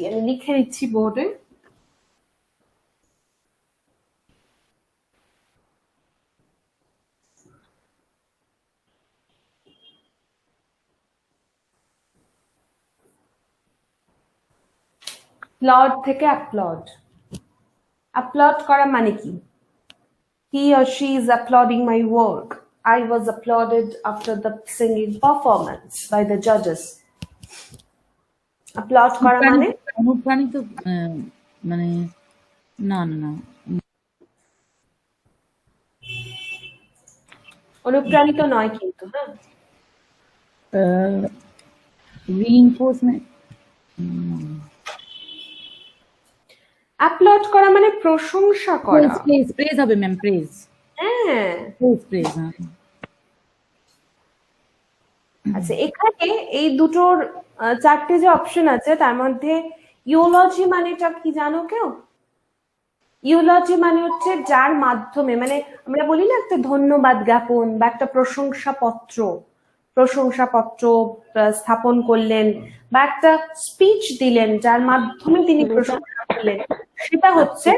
আমি লিখে দিচ্ছি বোর্ডে। প্লড থেকে অ্যাপ্লড। অ্যাপ্লড করা মানে কি? He or she is applauding my work. I was applauded after the singing performance by the judges. Applaud করা মানে? অনুপ্রাণিত, মানে না না না, অনুপ্রাণিত নয় কিন্তু। হ্যাঁ, রিইনফোর্সমেন্ট। অ্যাপ্লড করা মানে প্রশংসা করা। প্রেজ হবে ম্যাম, প্রেজ। হ্যাঁ, প্রেজ। আচ্ছা, এখানে এই দুটোর চারটে যে অপশন আছে, তার মধ্যে ইউলজি মানেটা কি জানো কেউ? ইউলজি মানে হচ্ছে যার মাধ্যমে, মানে আমরা বলি না একটা ধন্যবাদ জ্ঞাপন বা একটা প্রশংসাপত্র স্থাপন করলেন বা একটা স্পিচ দিলেন যার মাধ্যমে তিনি প্রশংসা করলেন, সেটা হচ্ছে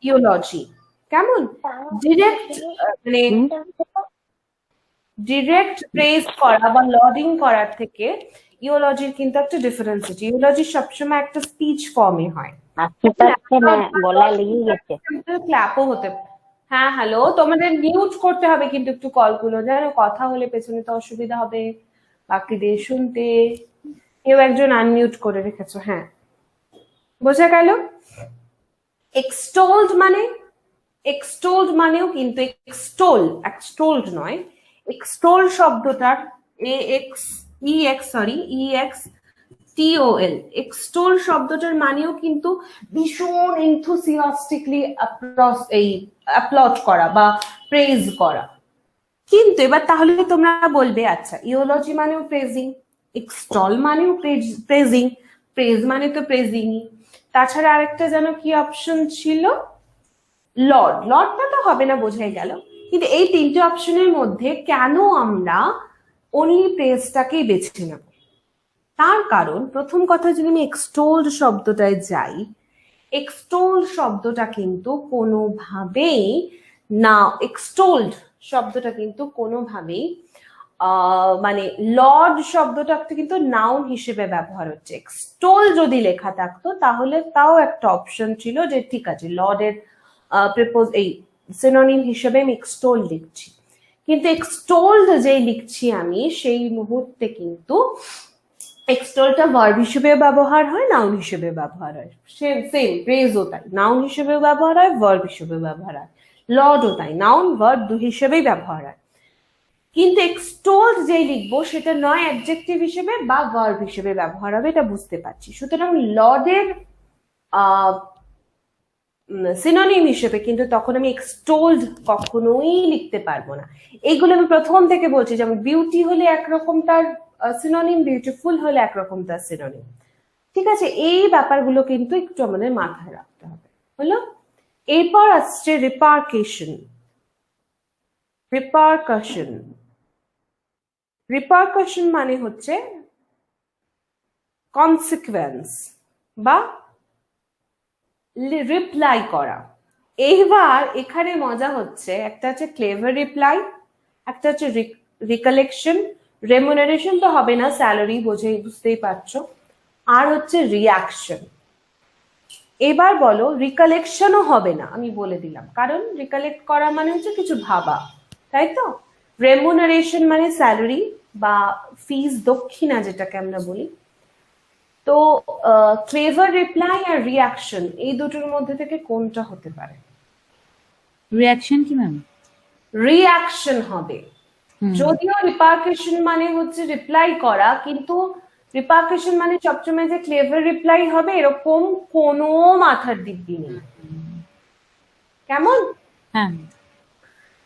ইউলজি। কেমন? ডিরেক্ট মানে ডিরেক্ট প্রেজ করা বা লডিং করার থেকে ইউলজির কিন্তু একটা ডিফারেন্স আছে। ইউলজি সবসময় একটা স্পিচ ফর্মে হয়, গলা লেগে গেছে। ক্ল্যাপও হতে। হ্যাঁ হ্যালো, তোমাদের মিউট করতে হবে কিন্তু একটু কলগুলো, জানো কথা হলে পেছনে তো অসুবিধা হবে বাকিদের শুনতে। কেউ একজন আনমিউট করে রেখেছো, হ্যাঁ বোঝা গেল। এক্সটোল্ড মানেও কিন্তু এক্সটোল্ড নয়, এক্সটোল শব্দটার EXTOL এক্সটোল শব্দটার মানেও কিন্তু ভীষণ এনথুসিয়াস্টিকলি অ্যাপ্লড করা বা প্রেজ করা। কিন্তু এবার তাহলে তোমরা বলবে আচ্ছা ইওলজি মানেও প্রেজিং, এক্সটল মানেও প্রেজিং, প্রেজ মানে তো প্রেজিংই, তাছাড়া আরেকটা যেন কি অপশন ছিল, লর্ডটা তো হবে না বোঝাই গেল। কিন্তু এই তিনটে অপশনের মধ্যে কেন আমরা অনলি প্রেজটাকেই বেছে নেব? তার কারণ প্রথম কথা, যদি আমি এক্সটোল্ড শব্দটায় যাই, এক্সটোল্ড শব্দটা কিন্তু কোনোভাবেই না, এক্সটোল্ড শব্দটা কিন্তু কোনোভাবেই মানে লর্ড শব্দটা কিন্তু নাউন হিসেবে ব্যবহার হচ্ছে। এক্সটোল যদি লেখা থাকতো তাহলে তাও একটা অপশন ছিল যে ঠিক আছে লর্ডের এই সিনোনিম হিসেবে আমি এক্সটোল লিখছি, কিন্তু এক্সটোল্ড যেই লিখছি আমি সেই মুহূর্তে কিন্তু এক্সটোলটা ভার্ব হিসেবে ব্যবহার হয়, নাউন হিসেবে ব্যবহার হয়। সেম প্রেজও তাই, নাউন হিসেবে ব্যবহার হয়, ভার্ব হিসেবে ব্যবহার হয়। লর্ডও তাই, নাউন ভার্ব দুই হিসেবেই ব্যবহার হয়। কিন্তু এক্সটোল্ড যেই লিখবো সেটা নয় অ্যাডজেক্টিভ হিসেবে বা ভার্ব হিসেবে ব্যবহার হবে, এটা বুঝতে পারছি। সুতরাং লর্ডের সিনোনিম হিসেবে কিন্তু তখন আমি এক্সটোল্ড কখনোই লিখতে পারবো না। এইগুলো আমি প্রথম থেকে বলছি, যেমন বিউটি হলে একরকম তার সিনোনিম, বিউটিফুল হলে একরকম তার সিনোনিম। ঠিক আছে, এই ব্যাপারগুলো কিন্তু একটু আমাদের মাথায় রাখতে হবে। হলো, এরপর আসছে রিপারকাশন মানে হচ্ছে কনসিকুয়েন্স বা রিপ্লাই করা। এইবার এখানে মজা হচ্ছে, একটা হচ্ছে ক্লেভার রিপ্লাই, একটা হচ্ছে রিকালেকশন, রেমুনারেশন তো হবে না, স্যালারি বুঝতেই পারছো, আর হচ্ছে রিয়াকশন। এবার বলো রিকালেকশনও হবে না, আমি বলে দিলাম, কারণ রিকালেক্ট করা মানে হচ্ছে কিছু ভাবা, তাই তো। রেমুনারেশন মানে স্যালারি বা ফিস, দক্ষিণা যেটাকে আমরা বলি। তো ক্লেভার রিপ্লাই আর রিয়াকশন, এই দুটোর মধ্যে থেকে কোনটা হতে পারে? রিয়াকশন কি ম্যাম? রিয়াকশন হবে। যদিও রিপারকেশন মানে হচ্ছে রিপ্লাই করা, কিন্তু রিপারকেশন মানে সবসময় যে ক্লেভার রিপ্লাই হবে এরকম কোনো মাথার দিব্যি নেই। কেমন? হ্যাঁ।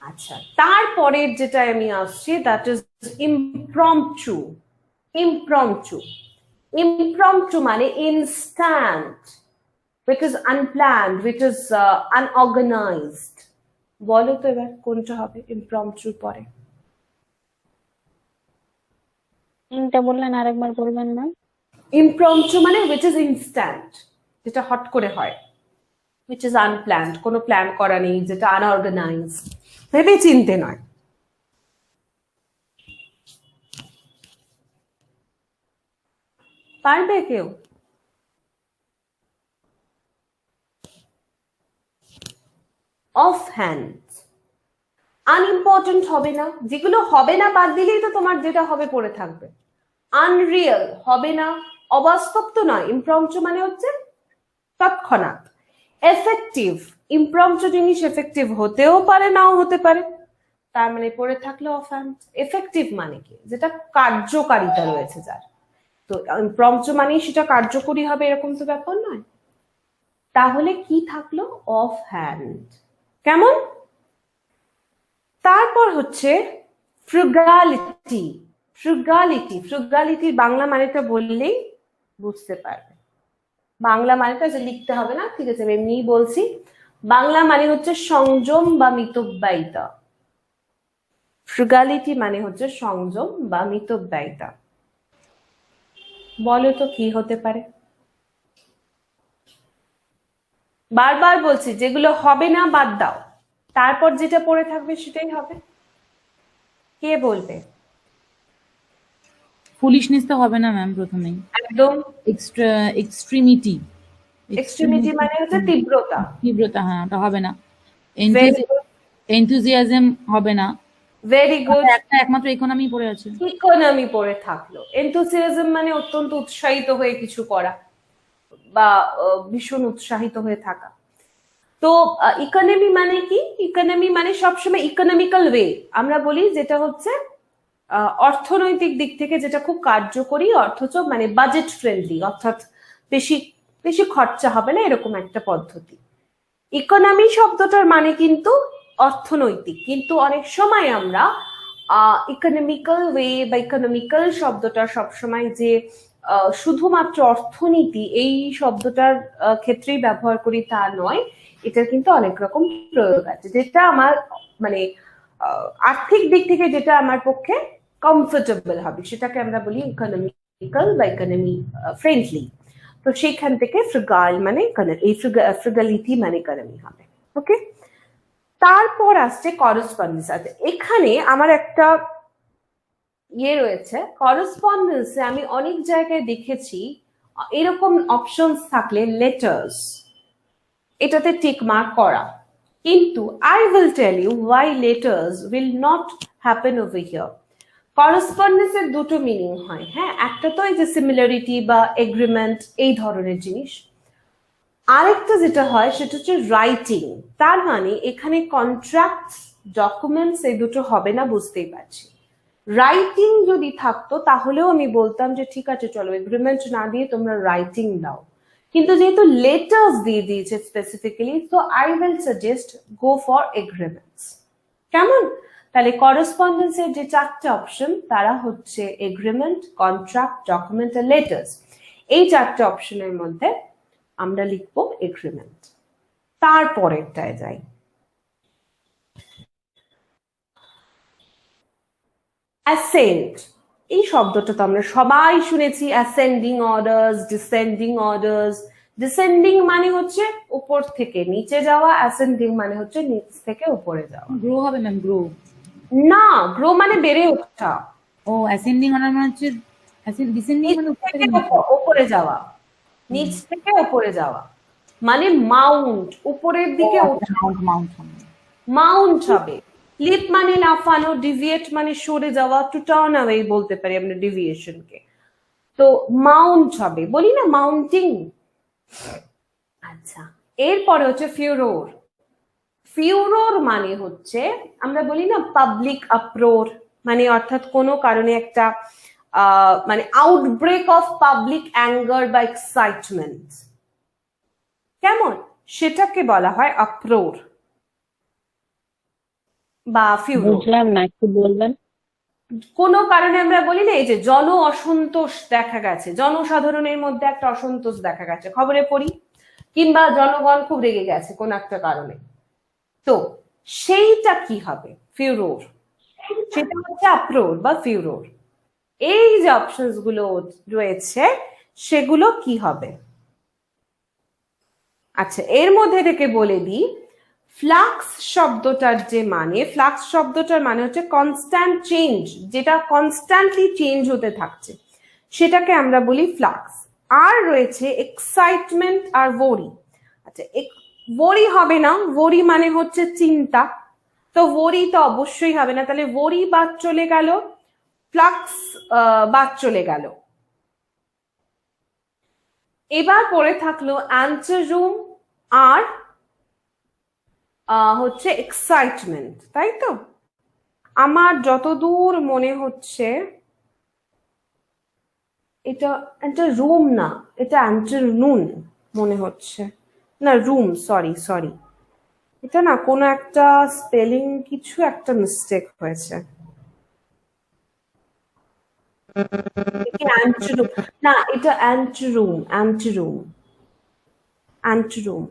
আচ্ছা, তারপরের যেটা আমি আসছি, দ্যাট ইজ ইমপ্রম্পটু। Impromptu মানে instant, which is unplanned, which is unorganized. বলো তো এবার কোনটা হবে impromptu পরে? তিনটা বললেন, আরেকবার বলবেন না? impromptu মানে which is instant, যেটা হট করে হয়, which is unplanned, কোনো প্ল্যান করা নেই, যেটা unorganized, ভেবে চিনতে নয়। পারবে কেউ? অফ হ্যান্ড, আনইম্পর্টেন্ট হবে না, যেগুলো হবে না বাদ দিলেই তো তোমার যেটা হবে পড়ে থাকবে। আনরিয়েল হবে না, অবাস্তব তো নয়, ইমপ্রম্পটু মানে হচ্ছে তৎক্ষণাৎ। এফেক্টিভ, ইমপ্রম্পটু জিনিস এফেক্টিভ হতেও পারে নাও হতে পারে, তার মানে পড়ে থাকলে অফ হ্যান্ড। এফেক্টিভ মানে কি? যেটা কার্যকারিতা রয়েছে যার, তো ইমপ্রম্পটু মানে সেটা কার্যকরী হবে এরকম তো ব্যাপার নয়। তাহলে কি থাকলো? Of hand. কেমন? তারপর হচ্ছে ফ্রুগালিটির বাংলা মানেটা বললেই বুঝতে পারবে। বাংলা মানে তো যে লিখতে হবে না, ঠিক আছে আমি এমনিই বলছি। বাংলা মানে হচ্ছে সংযম বা মিতব্যয়িতা। ফ্রুগালিটি মানে হচ্ছে সংযম বা মিতব্যয়িতা। বলো তো কি হতে পারে? বারবার বলছি যেগুলো হবে না বাদ দাও, তারপর যেটা পড়ে থাকবে সেটাই হবে। কে বলবে? ফুলিশনেস তো হবে না ম্যাম প্রথমেই। একদম। এক্সট্রিমিটি। এক্সট্রিমিটি মানে হচ্ছে তীব্রতা। তীব্রতা, হ্যাঁ ওটা হবে না। ভেরি গুড, এনথুজিয়াজম হবে না। Very good. একটা একমাত্র ইকোনমি পড়ে আছে। ইকোনমি পড়ে থাকলো। এনথুসিয়াজম মানে অত্যন্ত উৎসাহিত হয়ে কিছু করা বা ভীষণ উৎসাহিত হয়ে থাকা। তো ইকোনমি মানে কি? ইকোনমি মানে সবসময় ইকোনমিক্যাল ওয়ে আমরা বলি, যেটা হচ্ছে অর্থনৈতিক দিক থেকে যেটা খুব কার্যকরী, অথচ মানে বাজেট ফ্রেন্ডলি, অর্থাৎ বেশি বেশি খরচা হবে না, এরকম একটা পদ্ধতি। ইকোনমি শব্দটার মানে কিন্তু অর্থনৈতিক, কিন্তু অনেক সময় আমরা ইকোনমিক্যাল ওয়ে বা ইকোনমিক্যাল শব্দটা সবসময় যে শুধুমাত্র অর্থনীতি এই শব্দটার ক্ষেত্রেই ব্যবহার করি তা নয়, এটার কিন্তু অনেক রকম প্রয়োগ আছে, যেটা আমার মানে আর্থিক দিক থেকে যেটা আমার পক্ষে কমফোর্টেবল হবে সেটাকে আমরা বলি ইকোনমিক্যাল বা ইকোনমি ফ্রেন্ডলি। তো সেইখান থেকে ফ্রুগাল মানে এই ফ্রুগালিটি মানে ইকোনমি হবে। ওকে, তারপর আসছে করসপন্ডেন্স। আছে এখানে আমার একটা ইয়ে রয়েছে, করসপন্ডেন্সে আমি অনেক জায়গায় দেখেছি এরকম অপশনস থাকলে লেটার্স, এটাতে টিক মার্ক করা, কিন্তু I will tell you why letters will not happen over here. করসপন্ডেন্সের দুটো মিনিং হয়, হ্যাঁ, একটা তো এই যে সিমিলারিটি বা এগ্রিমেন্ট এই ধরনের জিনিস, আরেকটা যেটা হয় সেটা হচ্ছে রাইটিং। তার মানে এখানে কন্ট্রাক্ট ডকুমেন্টস এই দুটো হবে না, বুঝতেই পারছি। রাইটিং যদি থাকতো তাহলেও আমি বলতাম যে ঠিক আছে চলো এগ্রিমেন্ট না দিয়ে তোমরা রাইটিং দাও, কিন্তু যেহেতু লেটার্স দিয়ে দিয়েছে স্পেসিফিক্যালি, তো I will suggest go for agreements. কেমন? তাহলে করসপন্ডেন্সের যে চারটে অপশন তারা হচ্ছে এগ্রিমেন্ট, কন্ট্রাক্ট, ডকুমেন্ট আর লেটার্স। এই চারটে অপশনের মধ্যে আমরা লিখবো এগ্রিমেন্ট। তারপরেরটায় যাই, অ্যাসেন্ট। এই শব্দটা তো আমরা সবাই শুনেছি, ascending orders, descending orders. Descending মানে হচ্ছে উপর থেকে নিচে যাওয়া, অ্যাসেন্ডিং মানে হচ্ছে নিচ থেকে উপরে যাওয়া। গ্রো হবে ম্যাম, গ্রো না, গ্রো মানে বেড়ে ওঠা। ও অ্যাসেন্ডিং অর্ডার মানে হচ্ছে ডিসেন্ডিং মানে উপর থেকে নিচে। উপরে যাওয়া, নিচ থেকে উপরে যাওয়া মানে মাউন্ট, উপরের দিকে ওঠা, মাউন্ট হবে। লিপ মানে লাফানো, ডিভিয়েট মানে সরে যাওয়া, টু টার্ন অ্যাওয়ে বলতে পারি আমরা ডেভিয়েশনকে। তো মাউন্ট হবে, বলি না মাউন্টিং। আচ্ছা, এরপরে হচ্ছে ফিউরোর। ফিউরোর মানে হচ্ছে আমরা বলি না পাবলিক আপ্রোর, মানে অর্থাৎ কোনো কারণে একটা মানে আউটব্রেক অফ পাবলিক অ্যাঙ্গার বা এক্সাইটমেন্ট, কেমন, সেটাকে বলা হয় আপ্রোর বা ফিউরোর। বুঝলাম না, একটু বলবেন। কোনো কারণে আমরা বলি না এই যে জন অসন্তোষ দেখা গেছে, জনসাধারণের মধ্যে একটা অসন্তোষ দেখা গেছে, খবরে পড়ি, কিংবা জনগণ খুব রেগে গেছে কোন একটা কারণে, তো সেইটা কি হবে? ফিউরোর। সেটা হচ্ছে আপ্রোর বা ফিউরোর। এই যে অপশনস গুলো রয়েছে সেগুলো কি হবে? আচ্ছা, এর মধ্যে থেকে বলে দিই, ফ্লাক্স শব্দটার যে মানে, ফ্লাক্স শব্দটার মানে হচ্ছে কনস্ট্যান্ট চেঞ্জ, যেটা কনস্ট্যান্টলি চেঞ্জ হতে থাকছে সেটাকে আমরা বলি ফ্লাক্স। আর রয়েছে এক্সাইটমেন্ট আর ওরি। আচ্ছা, ওরি হবে না, ওরি মানে হচ্ছে চিন্তা, তো ওরি তো অবশ্যই হবে না, তাহলে ওরি বাদ চলে গেল, ফ্লাক্স বাদ চলে গেল। এবার পড়ে থাকলো অ্যান্টেরুম আর হচ্ছে এক্সাইটমেন্ট, তাই তো? আমার যতদূর মনে হচ্ছে এটা একটা রুম না, এটা অ্যান্টেরনুন মনে হচ্ছে, না রুম, সরি সরি, এটা না কোনো একটা স্পেলিং কিছু একটা মিস্টেক হয়েছে। না, এটা অ্যান্টেরুম, অ্যান্টেরুম। অ্যান্টিরুম।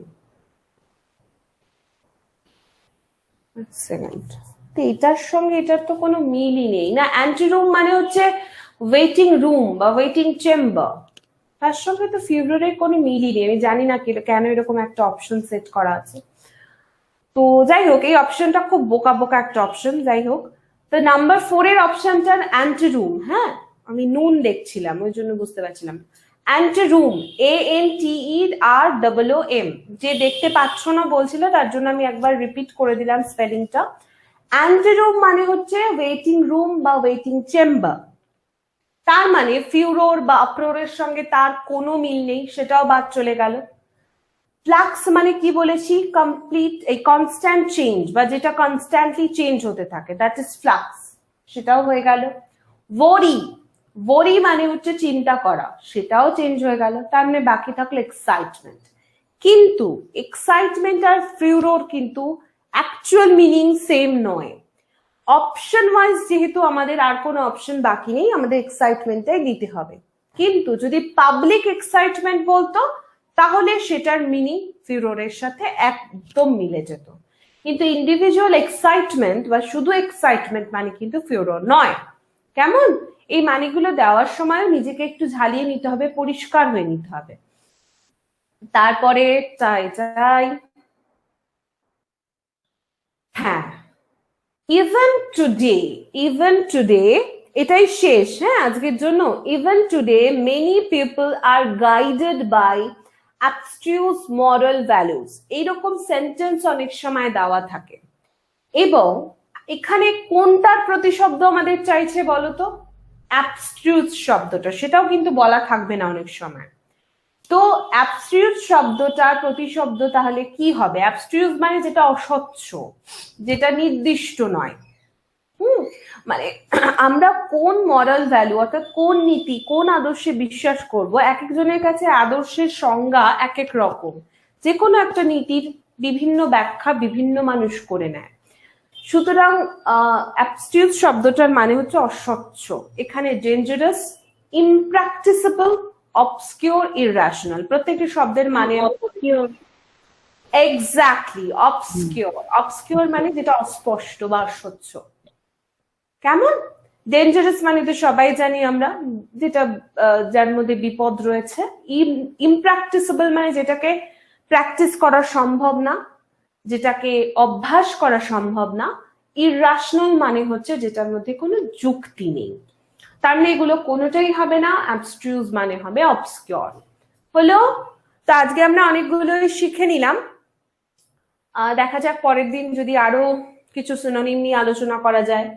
সেকেন্ড, তো এটার সঙ্গে এটার তো কোনো মিলই নেই না। অ্যান্টিরুম মানে হচ্ছে ওয়েটিং রুম বা ওয়েটিং চেম্বার, তার সঙ্গে তো ফিউরোরের কোনো মিলই নেই। আমি জানি না কেন এরকম একটা অপশন সেট করা আছে। তো যাই হোক, এই অপশনটা খুব বোকা বোকা একটা অপশন। যাই হোক, তো নাম্বার 4 এর অপশনটার অ্যান্টিরুম। হ্যাঁ, আমি নুন দেখছিলাম ওই জন্য বুঝতে পারছিলাম। অ্যান্টিরুম, ANTEROOM। যে দেখতে পাচ্ছ না বলছিল, তার জন্য আমি একবার রিপিট করে দিলাম স্পেলিংটা। অ্যান্টিরুম মানে হচ্ছে ওয়েটিং রুম বা ওয়েটিং চেম্বার। তার মানে ফিউরোর বা অপ্রোরের সঙ্গে তার কোনো মিল নেই, সেটাও বাদ চলে গেল। ফ্লাক্স মানে কি বলেছি? কমপ্লিট এই কনস্ট্যান্ট চেঞ্জ বা যেটা কনস্ট্যান্টলি চেঞ্জ হতে থাকে, দ্যাট ইজ ফ্লাক্স, সেটাও হয়ে গেল। ওরি মানে হচ্ছে চিন্তা করা, সেটাও চেঞ্জ হয়ে গেল। তার মানে বাকি থাকলো এক্সাইটমেন্ট। কিন্তু এক্সাইটমেন্ট আর ফিউরোর কিন্তু অ্যাকচুয়াল মিনিং সেম নয়। অপশন ওয়াইজ যেহেতু আমাদের আর কোনো অপশন বাকি নেই, আমাদের এক্সাইটমেন্টটাই দিতে হবে। কিন্তু যদি পাবলিক এক্সাইটমেন্ট বলতো, তাহলে সেটার মিনিং ফিউরোরের সাথে একদম মিলে যেত। কিন্তু ইন্ডিভিজুয়াল এক্সাইটমেন্ট বা শুধু এক্সাইটমেন্ট মানে কিন্তু ফিউরোর নয়। কেমন? এই মানেগুলো দেওয়ার সময় নিজেকে একটু ঝালিয়ে নিতে হবে, পরিষ্কার হয়ে নিতে হবে। তারপরে হ্যাঁ, even today এটাই শেষ। হ্যাঁ, আজকের জন্য even today many people are guided by abstruse moral values, এইরকম সেন্টেন্স অনেক সময় দেওয়া থাকে। এবং এখানে কোনটার প্রতিশব্দ আমাদের চাইছে বলতো? অ্যাবস্ট্রিউজ শব্দটা, সেটাও কিন্তু বলা থাকবে না অনেক সময়। তো অ্যাবস্ট্রিউজ শব্দটার প্রতিশব্দ তাহলে কি হবে? অ্যাবস্ট্রিউজ মানে যেটা অস্বচ্ছ, যেটা নির্দিষ্ট নয়। মানে আমরা কোন মরাল ভ্যালু অর্থাৎ কোন নীতি, কোন আদর্শে বিশ্বাস করব, এক একজনের কাছে আদর্শের সংজ্ঞা এক এক রকম। যে কোনো একটা নীতির বিভিন্ন ব্যাখ্যা বিভিন্ন মানুষ করে নেয়। সুতরাং অ্যাবস্ট্রিউজ শব্দটার মানে হচ্ছে অস্বচ্ছ। এখানে ডেঞ্জারাস, ইমপ্র্যাকটিসেবল, অবসকিউর, ইররাশনাল, প্রত্যেকটি শব্দের মানে এক্স্যাক্টলি অবসকিউর মানে যেটা অস্পষ্ট বা অস্বচ্ছ। কেমন? ডেঞ্জারাস মানে তো সবাই জানি আমরা, যেটা যার মধ্যে বিপদ রয়েছে। ইমপ্র্যাকটিসেবল মানে যেটাকে প্র্যাকটিস করা সম্ভব না, যেটাকে অভ্যাস করা সম্ভব না। ইররাশনাল মানে হচ্ছে যেটার মধ্যে কোনো যুক্তি নেই। তার মানে এগুলো কোনোটাই হবে না। অ্যাবস্ট্রিউজ মানে হবে অবসকিউর। হলো? তো আজকে আমরা অনেকগুলো শিখে নিলাম। দেখা যাক পরের দিন যদি আরো কিছু সিনোনিম নিয়ে আলোচনা করা যায়।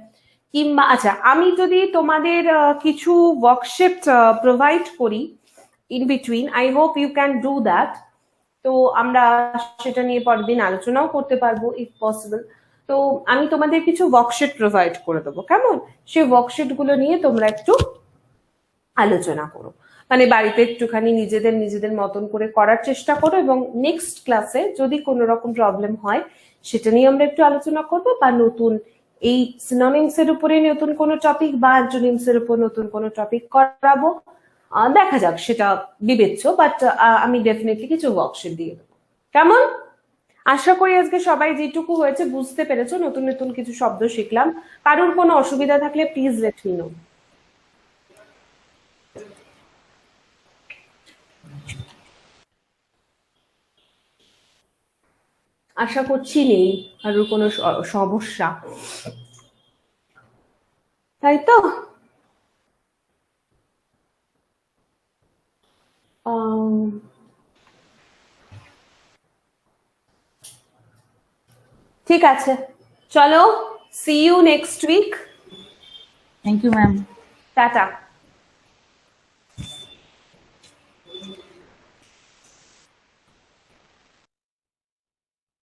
কিংবা আচ্ছা, আমি যদি তোমাদের কিছু ওয়ার্কশিট প্রোভাইড করি in between, I hope you can do that. তো আমরা সেটা নিয়ে পরের দিন আলোচনাও করতে পারবো ইফ পসিবল। তো আমি তোমাদের কিছু ওয়ার্কশিট প্রোভাইড করে দেবো, কেমন? সেই ওয়ার্কশিট গুলো নিয়ে তোমরা একটু আলোচনা করো, মানে বাড়িতে একটুখানি নিজেদের মতন করে করার চেষ্টা করো। এবং নেক্সট ক্লাসে যদি কোনো রকম প্রবলেম হয়, সেটা নিয়ে আমরা একটু আলোচনা করবো, বা নতুন এই সিনোনিমস এর উপরে নতুন কোনো টপিক বা অ্যান্টোনিমস এর উপর নতুন কোনো টপিক করাবো। দেখা যাক, সেটা বিবেচ্য, বাট আমি ডেফিনেটলি কিছু ওয়ার্কশিট দিয়ে দেবো। কেমন? আশা করি আজকে সবাই যেটুকু হয়েছে বুঝতে পেরেছো, নতুন নতুন কিছু শব্দ শিখলাম। কারোর কোনো অসুবিধা থাকলে প্লিজ লেট মি নো। আশা করছি নেই কারোর কোনো সমস্যা, তাই তো? ঠিক আছে, চলো, see you next week. Thank you ma'am. Tata.